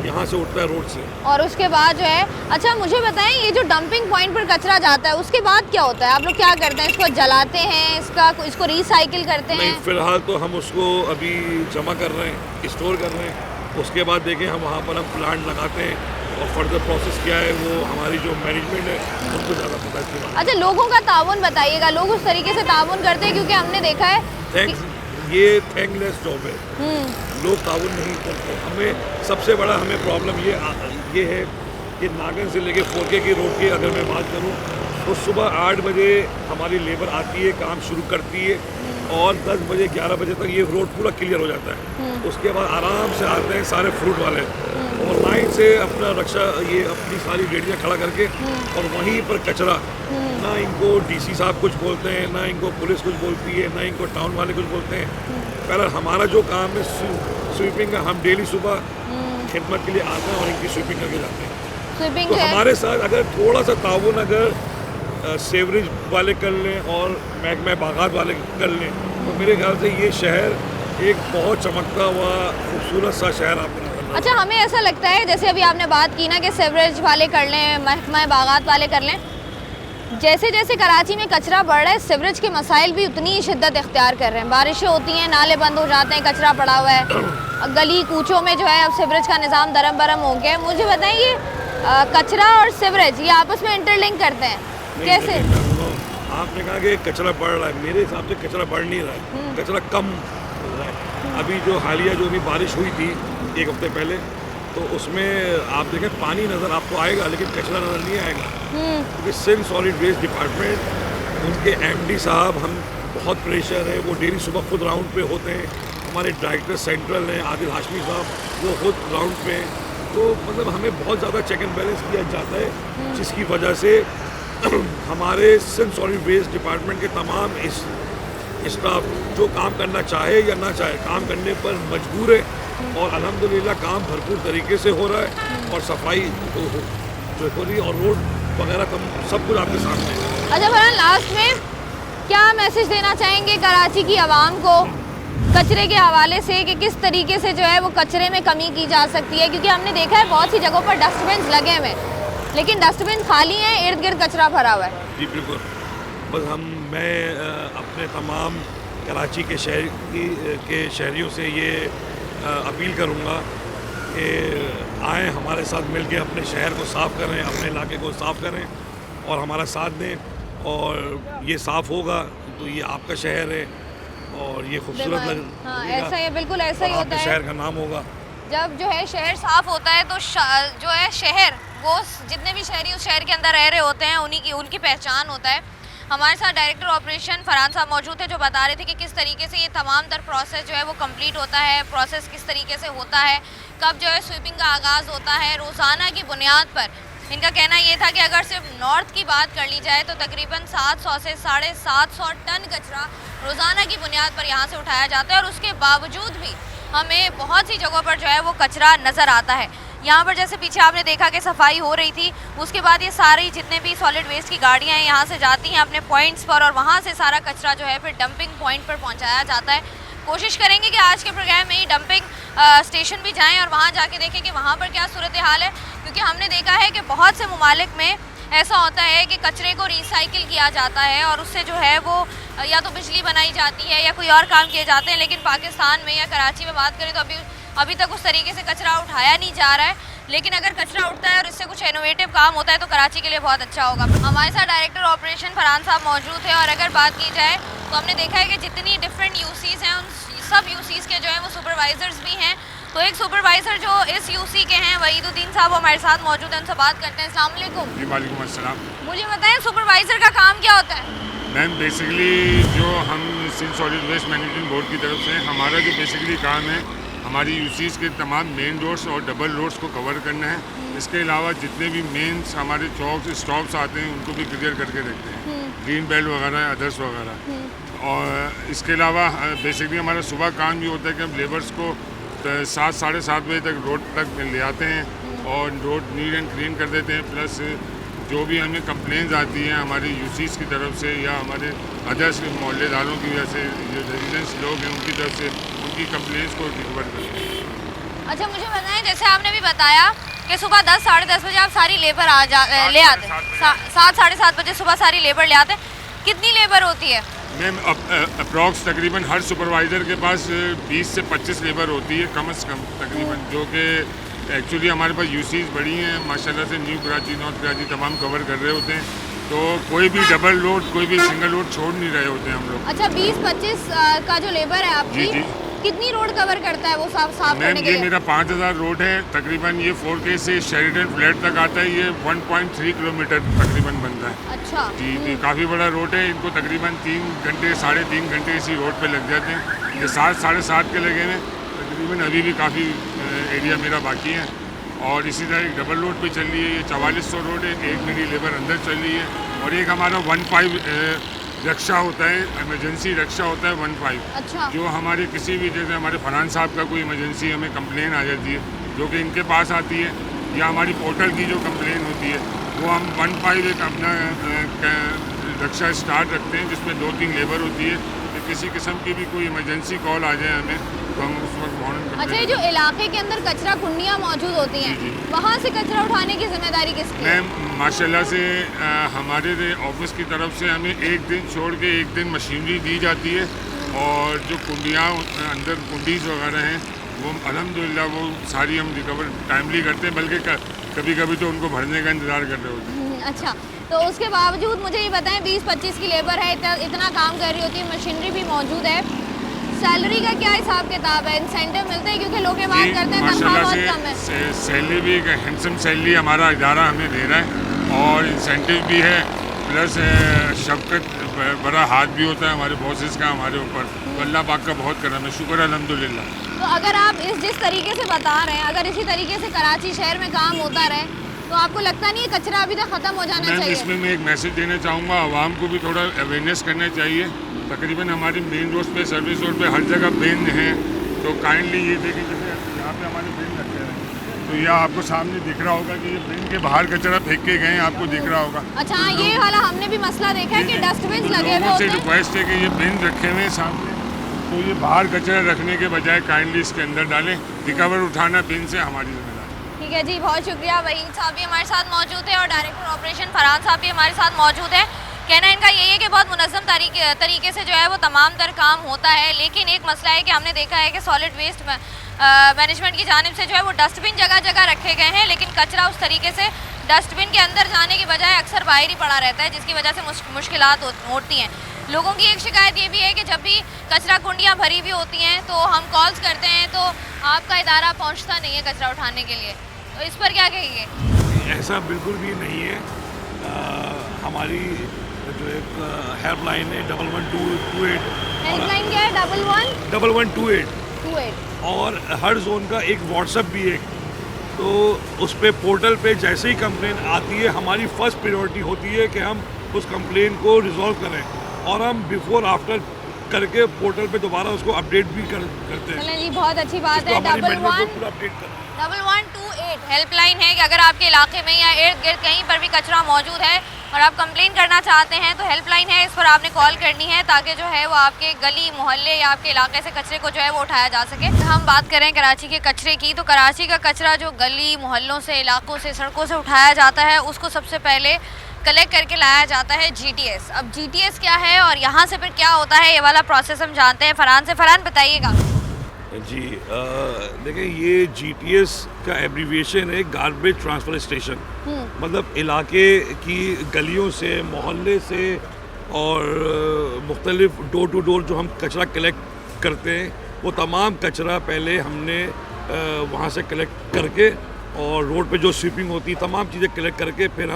यहाँ से उठता है रोड से। और उसके बाद जो है, अच्छा मुझे बताएं, ये जो डंपिंग पॉइंट पर कचरा जाता है उसके बाद क्या होता है? आप लोग क्या करते हैं? इसको जलाते हैं, इसको रिसाइकिल करते हैं? नहीं, फिलहाल तो हम उसको अभी जमा कर रहे हैं, स्टोर कर रहे हैं। उसके बाद देखें हम वहाँ पर हम प्लांट लगाते हैं और फर्दर प्रोसेस क्या है वो हमारी जो मैनेजमेंट है उनको ज़्यादा पता है इसके बारे में। अच्छा, लोगों का ताउन बताइएगा, लोग उस तरीके से ताउन करते हैं? क्योंकि हमने देखा है ये थैंकलेस जॉब है, लोग ताउन नहीं करते। हमें सबसे बड़ा प्रॉब्लम ये है कि नागन से लेके फोरके की रोड की अगर मैं बात करूँ तो सुबह 8 बजे हमारी लेबर आती है, काम शुरू करती है और 10 बजे 11 बजे तक ये रोड पूरा क्लियर हो जाता है। उसके बाद आराम से आते हैं सारे फ्रूट वाले और लाइन से अपना रक्षा ये अपनी सारी रेडियाँ खड़ा करके और वहीं पर कचरा, ना इनको DC साहब कुछ बोलते हैं, ना इनको पुलिस कुछ बोलती है, ना इनको टाउन वाले कुछ बोलते हैं। पहले हमारा जो काम है स्वीपिंग का, हम डेली सुबह खिदमत के लिए आते हैं और इनकी स्वीपिंग करके जाते हैं। तो हमारे साथ अगर थोड़ा सा ताउन अगर सेवरेज वाले कर लें और महकमा बागात वाले कर लें तो मेरे ख्याल से ये शहर एक बहुत चमकता हुआ खूबसूरत सा शहर आपको। अच्छा, हमें ऐसा लगता है जैसे अभी आपने बात की ना कि सेवरेज वाले कर लें, महकमा बागात वाले कर लें, जैसे जैसे कराची में कचरा बढ़ रहा है सेवरेज के मसाइल भी उतनी ही शिद्दत इख्तियार कर रहे हैं। बारिशें होती हैं, नाले बंद हो जाते हैं, कचरा पड़ा हुआ है, गली कूचों में जो है अब सेवरेज का निज़ाम दरम बरम हो गया है। मुझे बताइए, कचरा और सेवरेज ये आपस में इंटरलिंक करते हैं कैसे? आपने कहा कि कचरा बढ़ रहा है, मेरे हिसाब से कचरा बढ़ नहीं रहा है, कचरा कम हो रहा है। अभी जो हालिया जो भी बारिश हुई थी 1 हफ्ते पहले, तो उसमें आप देखें पानी नज़र आपको आएगा लेकिन कचरा नज़र नहीं आएगा, क्योंकि सिंध सॉलिड वेस्ट डिपार्टमेंट उनके MD साहब हम बहुत प्रेशर है, वो डेली सुबह खुद राउंड पे होते हैं। हमारे डायरेक्टर सेंट्रल हैं आदिल हाशमी साहब, वो खुद ग्राउंड पे हैं। तो मतलब हमें बहुत ज़्यादा चेक एंड बैलेंस किया जाता है, जिसकी वजह से हमारे सिंध सॉलिड वेस्ट डिपार्टमेंट के तमाम स्टाफ जो काम करना चाहे या ना चाहे काम करने पर मजबूर है, और अल्हम्दुलिल्लाह काम भरपूर तरीके से हो रहा है, और सफाई जो हो रही है और रोड वगैरह सब कुछ आपके सामने है। अच्छा फरहान, लास्ट में क्या मैसेज देना चाहेंगे कराची की आवाम को कचरे के हवाले से, कि किस तरीके से जो है वो कचरे में कमी की जा सकती है? क्योंकि हमने देखा है बहुत सी जगहों पर डस्टबिन लगे हुए हैं, लेकिन डस्टबिन खाली हैं, इर्द गिर्द कचरा भरा हुआ है। जी बिल्कुल, बस मैं अपने तमाम कराची के शहरियों से ये अपील करूँगा कि आएँ हमारे साथ मिलके अपने शहर को साफ़ करें, अपने इलाके को साफ़ करें और हमारा साथ दें, और ये साफ़ होगा तो ये आपका शहर है और ये खूबसूरत लगेगा। हाँ, ऐसा ही बिल्कुल ऐसा ही होता है, शहर का नाम होगा। जब जो है शहर साफ होता है तो जो है शहर, वो जितने भी शहरी उस शहर के अंदर रह रहे होते हैं उनकी पहचान होता है। हमारे साथ डायरेक्टर ऑपरेशन फरहान साहब मौजूद थे, जो बता रहे थे कि किस तरीके से ये तमाम तर प्रोसेस जो है वो कंप्लीट होता है, प्रोसेस किस तरीके से होता है, कब जो है स्वीपिंग का आगाज़ होता है। रोज़ाना की बुनियाद पर इनका कहना ये था कि अगर सिर्फ नॉर्थ की बात कर ली जाए तो तकरीबन 700 से 750 टन कचरा रोज़ाना की बुनियाद पर यहाँ से उठाया जाता है, और उसके बावजूद भी हमें बहुत सी जगहों पर जो है वो कचरा नज़र आता है। यहाँ पर जैसे पीछे आपने देखा कि सफाई हो रही थी, उसके बाद ये सारी जितने भी सॉलिड वेस्ट की गाड़ियाँ हैं यहाँ से जाती हैं अपने पॉइंट्स पर, और वहाँ से सारा कचरा जो है फिर डंपिंग पॉइंट पर पहुँचाया जाता है। कोशिश करेंगे कि आज के प्रोग्राम में ही डंपिंग स्टेशन भी जाएं और वहाँ जाके देखें कि वहाँ पर क्या सूरत हाल है, क्योंकि हमने देखा है कि बहुत से ममालिक में ऐसा होता है कि कचरे को रिसाइकिल किया जाता है और उससे जो है वो या तो बिजली बनाई जाती है या कोई और काम किए जाते हैं, लेकिन पाकिस्तान में या कराची में बात करें तो अभी तक उस तरीके से कचरा उठाया नहीं जा रहा है। लेकिन अगर कचरा उठता है और इससे कुछ इनोवेटिव काम होता है तो कराची के लिए बहुत अच्छा होगा। हमारे साथ डायरेक्टर ऑपरेशन फरहान साहब मौजूद है, और अगर बात की जाए तो हमने देखा है कि जितनी डिफरेंट यूसीज़ हैं उन सब यूसीज़ के जो है वो सुपरवाइज़र्स भी हैं। तो एक सुपरवाइज़र जो इस यूसी के हैं वहीदुद्दीन साहब हमारे साथ मौजूद हैं, उनसे बात करते हैं। अस्सलाम वालेकुम। जी वालेकुम अस्सलाम। मुझे बताएं सुपरवाइज़र का काम क्या होता है? मैम बेसिकली जो हम Sindh solid waste management board की तरफ से हमारा जो बेसिकली काम है, हमारी यूसीज़ के तमाम मेन रोड्स और डबल रोड्स को कवर करना है। इसके अलावा जितने भी मेन्स हमारे चौक स्टॉप्स आते हैं उनको भी क्लियर करके रखते हैं, ग्रीन बेल्ट वगैरह अदर्स वगैरह। और इसके अलावा बेसिकली हमारा सुबह काम भी होता है कि हम लेबर्स को 7 साढ़े 7 बजे तक रोड तक ले आते हैं और रोड नीट एंड क्लीन कर देते हैं। प्लस जो भी हमें कंप्लेंट्स आती हैं हमारे यूसीज़ की तरफ से या हमारे अदर्स मोहल्लेदारों की वजह से, जो रेजिडेंट्स लोग हैं उनकी तरफ से उनकी कंप्लेंट्स को रिकवर करते हैं। अच्छा मुझे बताएं, जैसे आपने भी बताया कि सुबह 10 साढ़े 10 बजे आप सारी लेबर ले आते हैं, 7 साढ़े 7 बजे सुबह सारी लेबर ले आते हैं। कितनी लेबर होती है? मैम अप्रॉक्स तकरीबन हर सुपरवाइज़र के पास 20 से 25 लेबर होती है कम से कम तकरीबन, जो कि एक्चुअली हमारे पास यूसीज़ बड़ी हैं माशाल्लाह से, न्यू कराची नॉर्थ कराची तमाम कवर कर रहे होते हैं, तो कोई भी डबल रोड कोई भी सिंगल रोड छोड़ नहीं रहे होते हैं हम लोग। अच्छा 20-25 का जो लेबर है आपकी, जी कितनी रोड कवर करता है वो साफ करने के लिए? मेरा 5000 रोड है तकरीबन, ये 4K से शेरिडन फ्लैट तक आता है, ये 1.3 किलोमीटर तकरीबन बनता है। अच्छा जी काफ़ी बड़ा रोड है, इनको तकरीबन 3 घंटे 3.5 घंटे इसी रोड पे लग जाते हैं। ये 7 साढ़े 7 के लगे हैं तकरीबन, अभी भी काफ़ी एरिया मेरा बाकी है। और इसी तरह एक डबल रोड पे चल रही है, ये 4400 रोड है, एक मेरी लेबर अंदर चल रही है, और एक हमारा 15 रक्षा होता है, इमरजेंसी रक्षा होता है 15। अच्छा। जो हमारे किसी भी जैसे हमारे फरहान साहब का कोई इमरजेंसी हमें कंप्लेन आ जाती है जो कि इनके पास आती है, या हमारी पोर्टल की जो कंप्लेन होती है वो हम 15 एक अपना रक्षा स्टार्ट रखते हैं जिसमें 2-3 लेबर होती है, कि किसी किस्म की भी कोई इमरजेंसी कॉल आ जाए हमें तो हम उस वक्त फ़ौरन। अच्छा ये जो इलाके के अंदर कचरा कुंडियाँ मौजूद होती हैं, वहाँ से कचरा उठाने की जिम्मेदारी किसकी है? मैम माशाल्लाह से हमारे ऑफिस की तरफ से हमें एक दिन छोड़ के एक दिन मशीनरी दी जाती है, और जो कुंडियाँ अंदर कुंडीज़ वगैरह हैं वो अल्हम्दुलिल्लाह वो सारी हम रिकवर टाइमली करते हैं, बल्कि कभी कभी तो उनको भरने का इंतज़ार कर रहे होते हैं। अच्छा तो उसके बावजूद मुझे ये बताएं 20-25 की लेबर है, इतना काम कर रही होती है, मशीनरी भी मौजूद है, सैलरी का क्या हिसाब किताब है, इंसेंटिव मिलते हैं? क्योंकि लोग ये बात जी, करते हैं तनख्वाह माशाल्लाह बहुत से कम है। सैलरी भी एक हैंडसम सैलरी हमारा इदारा हमें दे रहा है और इंसेंटिव भी है, प्लस शफकत बड़ा हाथ भी होता है हमारे बॉसेस का हमारे ऊपर। तो अल्लाह पाक का बहुत करम है, शुक्र अल्हम्दुलिल्लाह। तो अगर आप जिस तरीके से बता रहे हैं, अगर इसी तरीके से कराची शहर में काम होता रहे तो आपको लगता नहीं है कचरा अभी तक ख़त्म हो जाना चाहिए? इसमें मैं एक मैसेज देना चाहूँगा, आवाम को भी थोड़ा अवेयरनेस करना चाहिए। तकरीबन हमारी मेन रोड पे, सर्विस रोड पे हर जगह बिन है, तो काइंडली ये देखें जैसे यहाँ पे हमारे बिन रखे हैं, तो यह आपको सामने दिख रहा होगा कि ये बिन के बाहर कचरा फेंक के गए हैं, आपको दिख रहा होगा। अच्छा, ये वाला हमने भी मसला देखा है कि डस्टबिन लगे हुए होते हैं। रिक्वेस्ट है कि ये बिन रखे हुए हैं सामने, तो ये बाहर कचरा रखने के बजाय काइंडली इसके अंदर डालें। रिकवर उठाना बिन से हमारी जिम्मेदारी। ठीक है जी, बहुत शुक्रिया। वहीद साहब भी हमारे साथ मौजूद है और डायरेक्टर ऑपरेशन फरहान साहब भी हमारे साथ मौजूद है। कहना इनका यही है कि बहुत मुनज़्ज़म तरीके से जो है वो तमाम तर काम होता है, लेकिन एक मसला है कि हमने देखा है कि सॉलिड वेस्ट मैनेजमेंट की जानिब से जो है वो डस्टबिन जगह जगह रखे गए हैं, लेकिन कचरा उस तरीके से डस्टबिन के अंदर जाने की बजाय अक्सर बाहर ही पड़ा रहता है, जिसकी वजह से मुश्किलात होती हैं। लोगों की एक शिकायत ये भी है कि जब भी कचरा कुंडियाँ भरी हुई होती हैं तो हम कॉल्स करते हैं तो आपका इदारा पहुँचता नहीं है कचरा उठाने के लिए, तो इस पर क्या कहिए? ऐसा बिल्कुल भी नहीं है। हमारी जो एक हेल्पलाइन है 1128। हेल्पलाइन क्या है? 1128 और हर जोन का एक व्हाट्सएप भी है, तो उस पे पोर्टल पे जैसे ही कंप्लेन आती है हमारी फर्स्ट प्रायोरिटी होती है कि हम उस कंप्लेन को रिजॉल्व करें और हम बिफोर आफ्टर करके पोर्टल पे दोबारा उसको अपडेट भी करते हैं। चलें जी, बहुत अच्छी बात है। 1128 हेल्पलाइन है कि अगर आपके इलाके में या इर्द गिर्द कहीं पर भी कचरा मौजूद है और आप कंप्लेन करना चाहते हैं तो हेल्पलाइन है, इस पर आपने कॉल करनी है ताकि जो है वो आपके गली मोहल्ले या आपके इलाके से कचरे को जो है वो उठाया जा सके। हम बात करें कराची के कचरे की, तो कराची का कचरा जो गली मोहल्लों से, इलाकों से, सड़कों से उठाया जाता है उसको सबसे पहले कलेक्ट करके लाया जाता है GTS। अब GTS क्या है और यहाँ से फिर क्या होता है, ये वाला प्रोसेस हम जानते हैं फरहान से। फरहान बताइएगा जी। देखिए, ये GTS का एब्रीविएशन है गार्बेज ट्रांसफ़र स्टेशन। मतलब इलाके की गलियों से, मोहल्ले से और मुख्तलिफ डोर टू डोर जो हम कचरा कलेक्ट करते हैं वो तमाम कचरा पहले हमने वहाँ से कलेक्ट करके और रोड पे जो स्वीपिंग होती है तमाम चीज़ें कलेक्ट करके फिर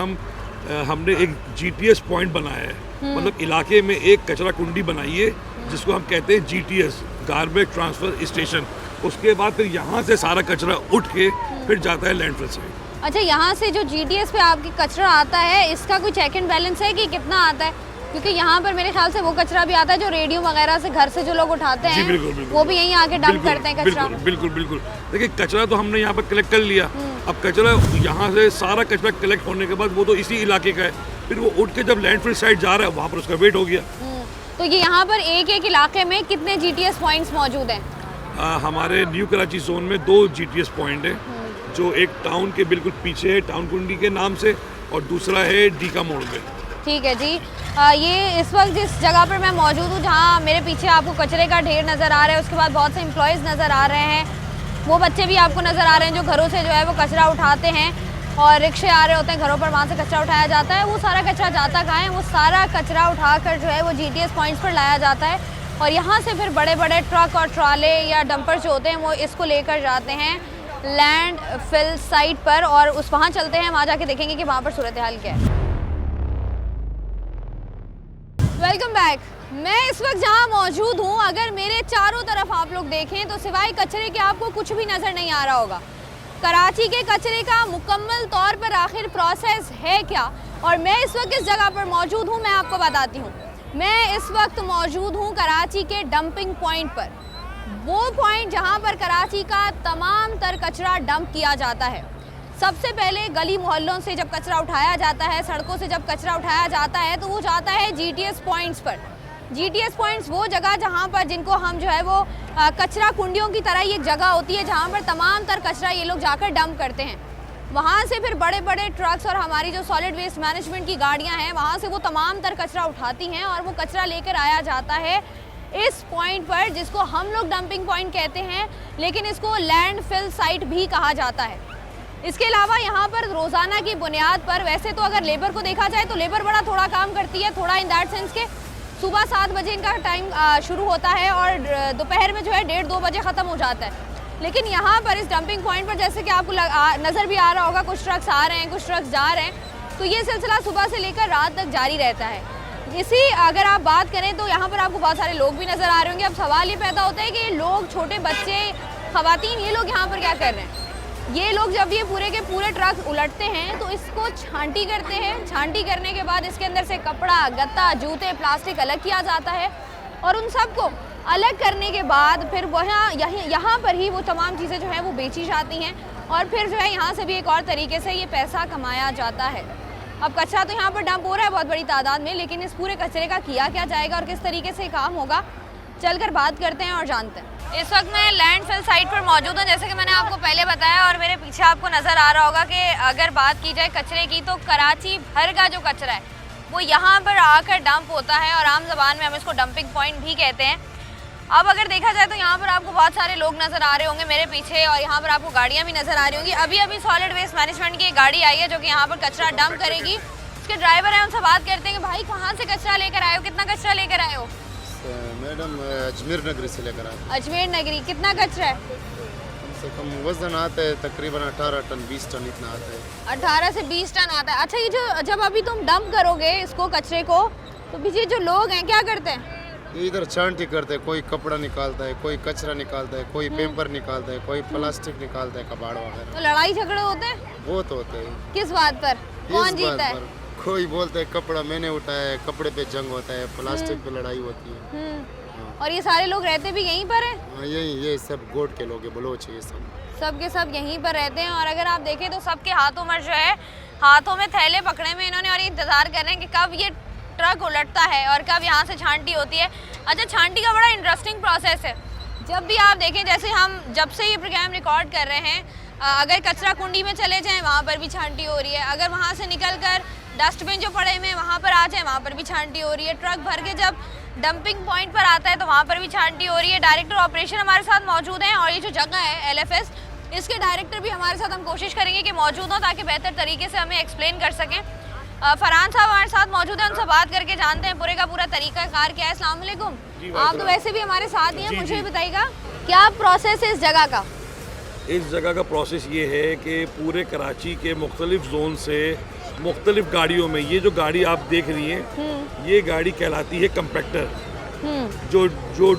हमने एक GTS पॉइंट बनाया है। मतलब इलाके में एक कचरा कुंडी बनाई है जिसको हम कहते हैं GTS, गार्बेज ट्रांसफ़र स्टेशन। उसके बाद फिर यहाँ से सारा कचरा उठ के फिर जाता है लैंडफिल से। अच्छा, यहाँ से जो GTS पे आपकी कचरा आता है इसका कोई चेक एंड बैलेंस है कि कितना आता है? क्योंकि यहाँ पर मेरे ख्याल से वो कचरा भी आता है जो रेडियो वगैरह से घर से जो लोग उठाते हैं, वो भी यहीं आके डंप करते हैं कचरा। बिल्कुल। देखिए, कचरा तो हमने यहाँ पर कलेक्ट कर लिया, अब कचरा यहाँ से सारा कचरा कलेक्ट होने के बाद वो तो इसी इलाके का है, फिर वो उठ के जब लैंडफिल साइड जा रहा है वहाँ पर उसका वेट हो गया। तो ये यहाँ पर एक इलाके में कितने GTS पॉइंट्स मौजूद हैं? हमारे न्यू कराची जोन में 2 GTS पॉइंट हैं, जो एक टाउन के बिल्कुल पीछे है टाउन कुंडी के नाम से और दूसरा है डीका मोड़ पे। ठीक है जी। ये इस वक्त जिस जगह पर मैं मौजूद हूँ, जहाँ मेरे पीछे आपको कचरे का ढेर नज़र आ रहा है, उसके बाद बहुत से एम्प्लॉयज़ नज़र आ रहे हैं, वो बच्चे भी आपको नज़र आ रहे हैं जो घरों से जो है वो कचरा उठाते हैं और रिक्शे आ रहे होते हैं घरों पर, वहाँ से कचरा उठाया जाता है। वो सारा कचरा जाता कहाँ है? वो सारा कचरा उठाकर जो है वो GTS पॉइंट्स पर लाया जाता है और यहाँ से फिर बड़े बड़े ट्रक और ट्राले या डंपर जो होते हैं वो इसको लेकर जाते हैं लैंड फिल साइट पर और उस वहाँ चलते हैं, वहाँ जाके देखेंगे कि वहाँ पर सूरत हाल क्या है। Welcome back. मैं इस वक्त जहाँ मौजूद हूँ, अगर मेरे चारों तरफ आप लोग देखें तो सिवाय कचरे के आपको कुछ भी नज़र नहीं आ रहा होगा। कराची के कचरे का मुकम्मल तौर पर आखिर प्रोसेस है क्या, और मैं इस वक्त किस जगह पर मौजूद हूँ मैं आपको बताती हूँ। मैं इस वक्त मौजूद हूँ कराची के डंपिंग पॉइंट पर, वो पॉइंट जहाँ पर कराची का तमाम तर कचरा डंप किया जाता है। सबसे पहले गली मोहल्लों से जब कचरा उठाया जाता है, सड़कों से जब कचरा उठाया जाता है तो वो जाता है GTS पॉइंट्स पर। GTS पॉइंट्स वो जगह जहाँ पर जिनको हम जो है वो कचरा कुंडियों की तरह ही एक जगह होती है जहाँ पर तमाम तर कचरा ये लोग जाकर डंप करते हैं। वहाँ से फिर बड़े बड़े ट्रक्स और हमारी जो सॉलिड वेस्ट मैनेजमेंट की गाड़ियाँ हैं वहाँ से वो तमाम तर कचरा उठाती हैं और वो कचरा लेकर आया जाता है इस पॉइंट पर, जिसको हम लोग डंपिंग पॉइंट कहते हैं, लेकिन इसको लैंडफिल साइट भी कहा जाता है। इसके अलावा यहाँ पर रोज़ाना की बुनियाद पर, वैसे तो अगर लेबर को देखा जाए तो लेबर बड़ा थोड़ा काम करती है, थोड़ा इन दैट सेंस के सुबह 7 बजे इनका टाइम शुरू होता है और दोपहर में जो है 1:30-2 बजे ख़त्म हो जाता है। लेकिन यहाँ पर इस डंपिंग पॉइंट पर जैसे कि आपको नज़र भी आ रहा होगा, कुछ ट्रक्स आ रहे हैं, कुछ ट्रक्स जा रहे हैं, तो ये सिलसिला सुबह से लेकर रात तक जारी रहता है। इसी अगर आप बात करें तो यहाँ पर आपको बहुत सारे लोग भी नज़र आ रहे होंगे। अब सवाल ये पैदा होता है कि लोग, छोटे बच्चे, ख़वातीन, ये लोग यहाँ पर क्या कर रहे हैं? ये लोग जब ये पूरे के पूरे ट्रक उलटते हैं तो इसको छांटी करते हैं। छांटी करने के बाद इसके अंदर से कपड़ा, गत्ता, जूते, प्लास्टिक अलग किया जाता है और उन सबको अलग करने के बाद फिर यहाँ पर ही वो तमाम चीज़ें जो है वो बेची जाती हैं और फिर जो है यहाँ से भी एक और तरीके से ये पैसा कमाया जाता है। अब कचरा तो यहाँ पर डंप हो रहा है बहुत बड़ी तादाद में, लेकिन इस पूरे कचरे का किया क्या जाएगा और किस तरीके से काम होगा, चलकर बात करते हैं और जानते हैं। इस वक्त मैं लैंडफिल साइट पर मौजूद हूँ, जैसे कि मैंने आपको पहले बताया, और मेरे पीछे आपको नज़र आ रहा होगा कि अगर बात की जाए कचरे की तो कराची भर का जो कचरा है वो यहाँ पर आकर डंप होता है और आम ज़बान में हम इसको डंपिंग पॉइंट भी कहते हैं। अब अगर देखा जाए तो यहाँ पर आपको बहुत सारे लोग नज़र आ रहे होंगे मेरे पीछे और यहाँ पर आपको गाड़ियाँ भी नज़र आ रही होंगी। अभी सॉलिड वेस्ट मैनेजमेंट की एक गाड़ी आई है जो कि यहाँ पर कचरा डंप करेगी। उसके ड्राइवर हैं, उनसे बात करते हैं कि भाई कहाँ से कचरा लेकर आए हो, कितना कचरा लेकर आए हो? मैडम अजमेर नगरी से लेकर आए। अजमेर नगरी, कितना कचरा है? कम से कम वजन आता है तकरीबन 18 टन 20 टन इतना आता है। 18 से 20 टन आता है। अच्छा, ये जो जब अभी तुम डंप करोगे इसको, कचरे को, तो पीछे जो लोग हैं क्या करते हैं? इधर छांटी करते हैं, कोई कपड़ा निकालता है, कोई कचरा निकालता है, कोई पेपर निकालता है, कोई प्लास्टिक निकालता है, कबाड़ वगैरह। तो लड़ाई झगड़े होते हैं? बहुत होते हैं। किस बात पर? कौन जीता है? कोई बोलता है कपड़ा मैंने उठाया है, कपड़े पे जंग होता है, प्लास्टिक पे लड़ाई होती है। और ये सारे लोग रहते भी यहीं पर हैं? हाँ, ये सब गोट के लोग हैं, बलोच ये सब के सब यहीं पर रहते हैं। और अगर आप देखें तो सबके हाथों में जो है, हाथों में थैले पकड़े हुए इन्होंने और ये इंतज़ार कर रहे हैं कि कब ये ट्रक उलटता है और कब यहाँ से छांटी होती है। अच्छा, छांटी का बड़ा इंटरेस्टिंग प्रोसेस है। जब भी आप देखें, जैसे हम जब से ये प्रोग्राम रिकॉर्ड कर रहे हैं, अगर कचरा कुंडी में चले जाएं वहाँ पर भी छांटी हो रही है, अगर वहाँ से निकल कर डस्टबिन जो पड़े हुए हैं वहाँ पर आ जाए वहाँ पर भी छांटी हो रही है, ट्रक भर के जब डंपिंग पॉइंट पर आता है तो वहाँ पर भी छांटी हो रही है। डायरेक्टर ऑपरेशन हमारे साथ मौजूद हैं और ये जो जगह है LFS, इसके डायरेक्टर भी हमारे साथ हम कोशिश करेंगे कि मौजूद हों ताकि बेहतर तरीके से हमें एक्सप्लेन कर सकें। फरहान साहब हमारे साथ मौजूद हैं, उनसे बात करके जानते हैं पूरे का पूरा तरीका कार क्या है। अस्सलाम वालेकुम। आप तो वैसे भी हमारे साथ ही हैं, मुझे बताइएगा क्या प्रोसेस है इस जगह का? इस जगह का प्रोसेस ये है कि पूरे कराची के मुख्तलिफ जोन से मुख्तलिफ गाड़ियों में, ये जो गाड़ी आप देख रही हैं ये गाड़ी कहलाती है कंपैक्टर। जो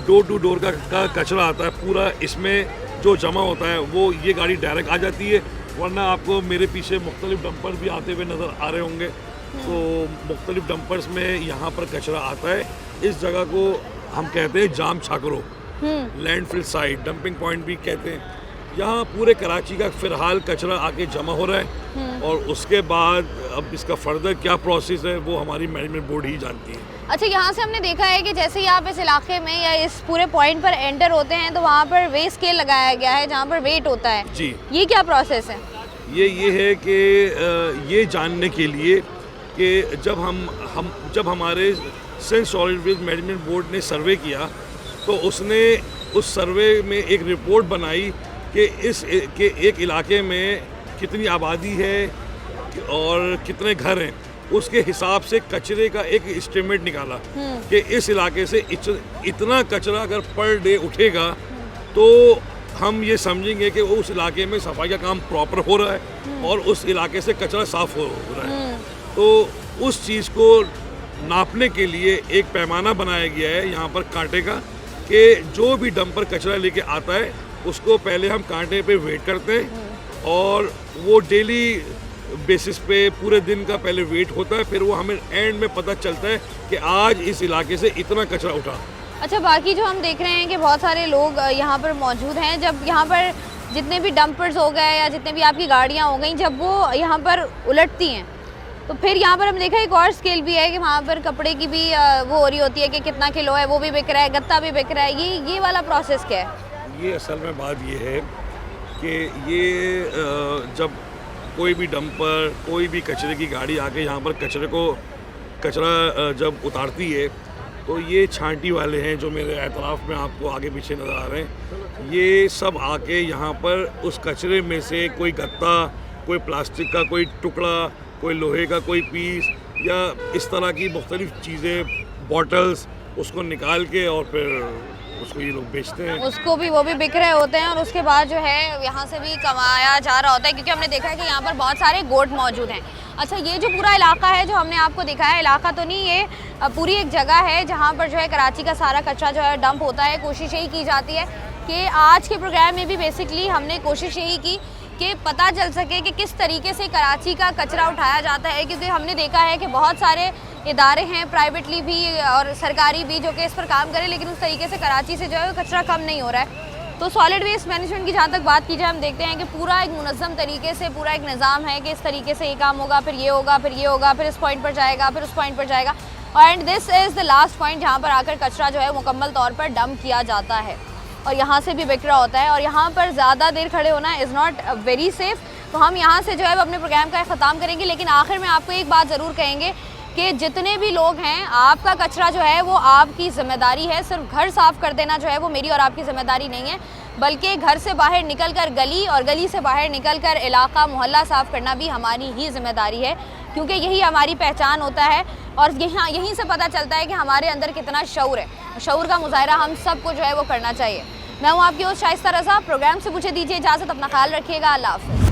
डोर टू डोर का कचरा आता है पूरा इसमें जो जमा होता है वो ये गाड़ी डायरेक्ट आ जाती है। वरना आपको मेरे पीछे मुख्तलिफ डंपर भी आते हुए नज़र आ रहे होंगे। तो मुख्तलिफ डंपर्स में यहाँ पर कचरा आता है। इस जगह को हम कहते हैं जाम छाकरो, लैंडफिल साइट, डंपिंग पॉइंट भी कहते हैं। यहाँ पूरे कराची का फ़िलहाल कचरा आके जमा हो रहा है और उसके बाद अब इसका फर्दर क्या प्रोसेस है वो हमारी मैनेजमेंट बोर्ड ही जानती है। अच्छा, यहाँ से हमने देखा है कि जैसे ही आप इस इलाके में या इस पूरे पॉइंट पर एंटर होते हैं तो वहाँ पर वेट स्केल लगाया गया है जहाँ पर वेट होता है जी। ये क्या प्रोसेस है? ये है कि ये जानने के लिए कि जब हमारे Sindh solid waste management board ने सर्वे किया तो उसने उस सर्वे में एक रिपोर्ट बनाई कि एक इलाके में कितनी आबादी है और कितने घर हैं, उसके हिसाब से कचरे का एक एस्टिमेट निकाला कि इस इलाके से इतना कचरा अगर पर डे उठेगा तो हम ये समझेंगे कि उस इलाके में सफाई का काम प्रॉपर हो रहा है और उस इलाके से कचरा साफ हो रहा है। तो उस चीज़ को नापने के लिए एक पैमाना बनाया गया है यहाँ पर कांटे का, कि जो भी डंपर कचरा लेके आता है उसको पहले हम कांटे पे वेट करते हैं और वो डेली बेसिस पे पूरे दिन का पहले वेट होता है, फिर वो हमें एंड में पता चलता है कि आज इस इलाके से इतना कचरा उठा। अच्छा, बाकी जो हम देख रहे हैं कि बहुत सारे लोग यहाँ पर मौजूद हैं, जब यहाँ पर जितने भी डंपर्स हो गए या जितने भी आपकी गाड़ियाँ हो गई, जब वो यहाँ पर उलटती हैं तो फिर यहाँ पर हम देखा एक और स्केल भी है कि वहाँ पर कपड़े की भी वो हो रही होती है कि कितना किलो है, वो भी बिक रहा है, गत्ता भी बिक रहा है। ये वाला प्रोसेस क्या है? ये असल में बात ये है कि ये जब कोई भी डंपर, कोई भी कचरे की गाड़ी आके यहाँ पर कचरा जब उतारती है तो ये छांटी वाले हैं जो मेरे एतराफ़ में आपको आगे पीछे नज़र आ रहे हैं, ये सब आके यहाँ पर उस कचरे में से कोई गत्ता, कोई प्लास्टिक का कोई टुकड़ा, कोई लोहे का कोई पीस या इस तरह की मुख्तलिफ चीज़ें बॉटल्स उसको निकाल के और फिर उसको ये लोग बेचते हैं। उसको भी वो भी बिक रहे होते हैं और उसके बाद जो है यहाँ से भी कमाया जा रहा होता है, क्योंकि हमने देखा है कि यहाँ पर बहुत सारे गोट मौजूद हैं। अच्छा, ये जो पूरा इलाका है जो हमने आपको दिखाया है, इलाका तो नहीं, ये पूरी एक जगह है जहाँ पर जो है कराची का सारा कचरा जो है डंप होता है। कोशिश यही की जाती है कि आज के प्रोग्राम में भी बेसिकली हमने कोशिश यही की कि पता चल सके कि किस तरीके से कराची का कचरा उठाया जाता है, क्योंकि हमने देखा है कि बहुत सारे इदारे हैं प्राइवेटली भी और सरकारी भी जो कि इस पर काम करें, लेकिन उस तरीके से कराची से जो है कचरा कम नहीं हो रहा है। तो सॉलिड वेस्ट मैनेजमेंट की जहाँ तक बात की जाए, हम देखते हैं कि पूरा एक मुनज़्ज़म तरीके से पूरा एक निज़ाम है कि इस तरीके से ये काम होगा, फिर ये होगा, फिर ये होगा, फिर इस पॉइंट पर जाएगा, फिर उस पॉइंट पर जाएगा, and this is the last point जहाँ पर आकर कचरा जो है मुकम्मल तौर पर डंप किया जाता है और यहाँ से भी बिक रहा होता है। और यहाँ पर ज़्यादा देर खड़े होना इज़ नॉट वेरी सेफ़, तो हम यहाँ से जो है अपने प्रोग्राम का ख़त्म करेंगे। लेकिन आखिर में आपको एक बात ज़रूर कहेंगे कि जितने भी लोग हैं, आपका कचरा जो है वो आपकी ज़िम्मेदारी है। सिर्फ घर साफ़ कर देना जो है वो मेरी और आपकी ज़िम्मेदारी नहीं है, बल्कि घर से बाहर निकलकर गली और गली से बाहर निकलकर इलाका मोहल्ला साफ़ करना भी हमारी ही ज़िम्मेदारी है, क्योंकि यही हमारी पहचान होता है और यहीं से पता चलता है कि हमारे अंदर कितना शऊर है। शऊर का मुजाहरा हम सबको जो है वो करना चाहिए। मैं हूँ आपकी होस्ट शाइस्ता रज़ा। प्रोग्राम से मुझे दीजिए इजाज़त, अपना ख्याल रखिएगा। अल्लाह हाफ़िज़।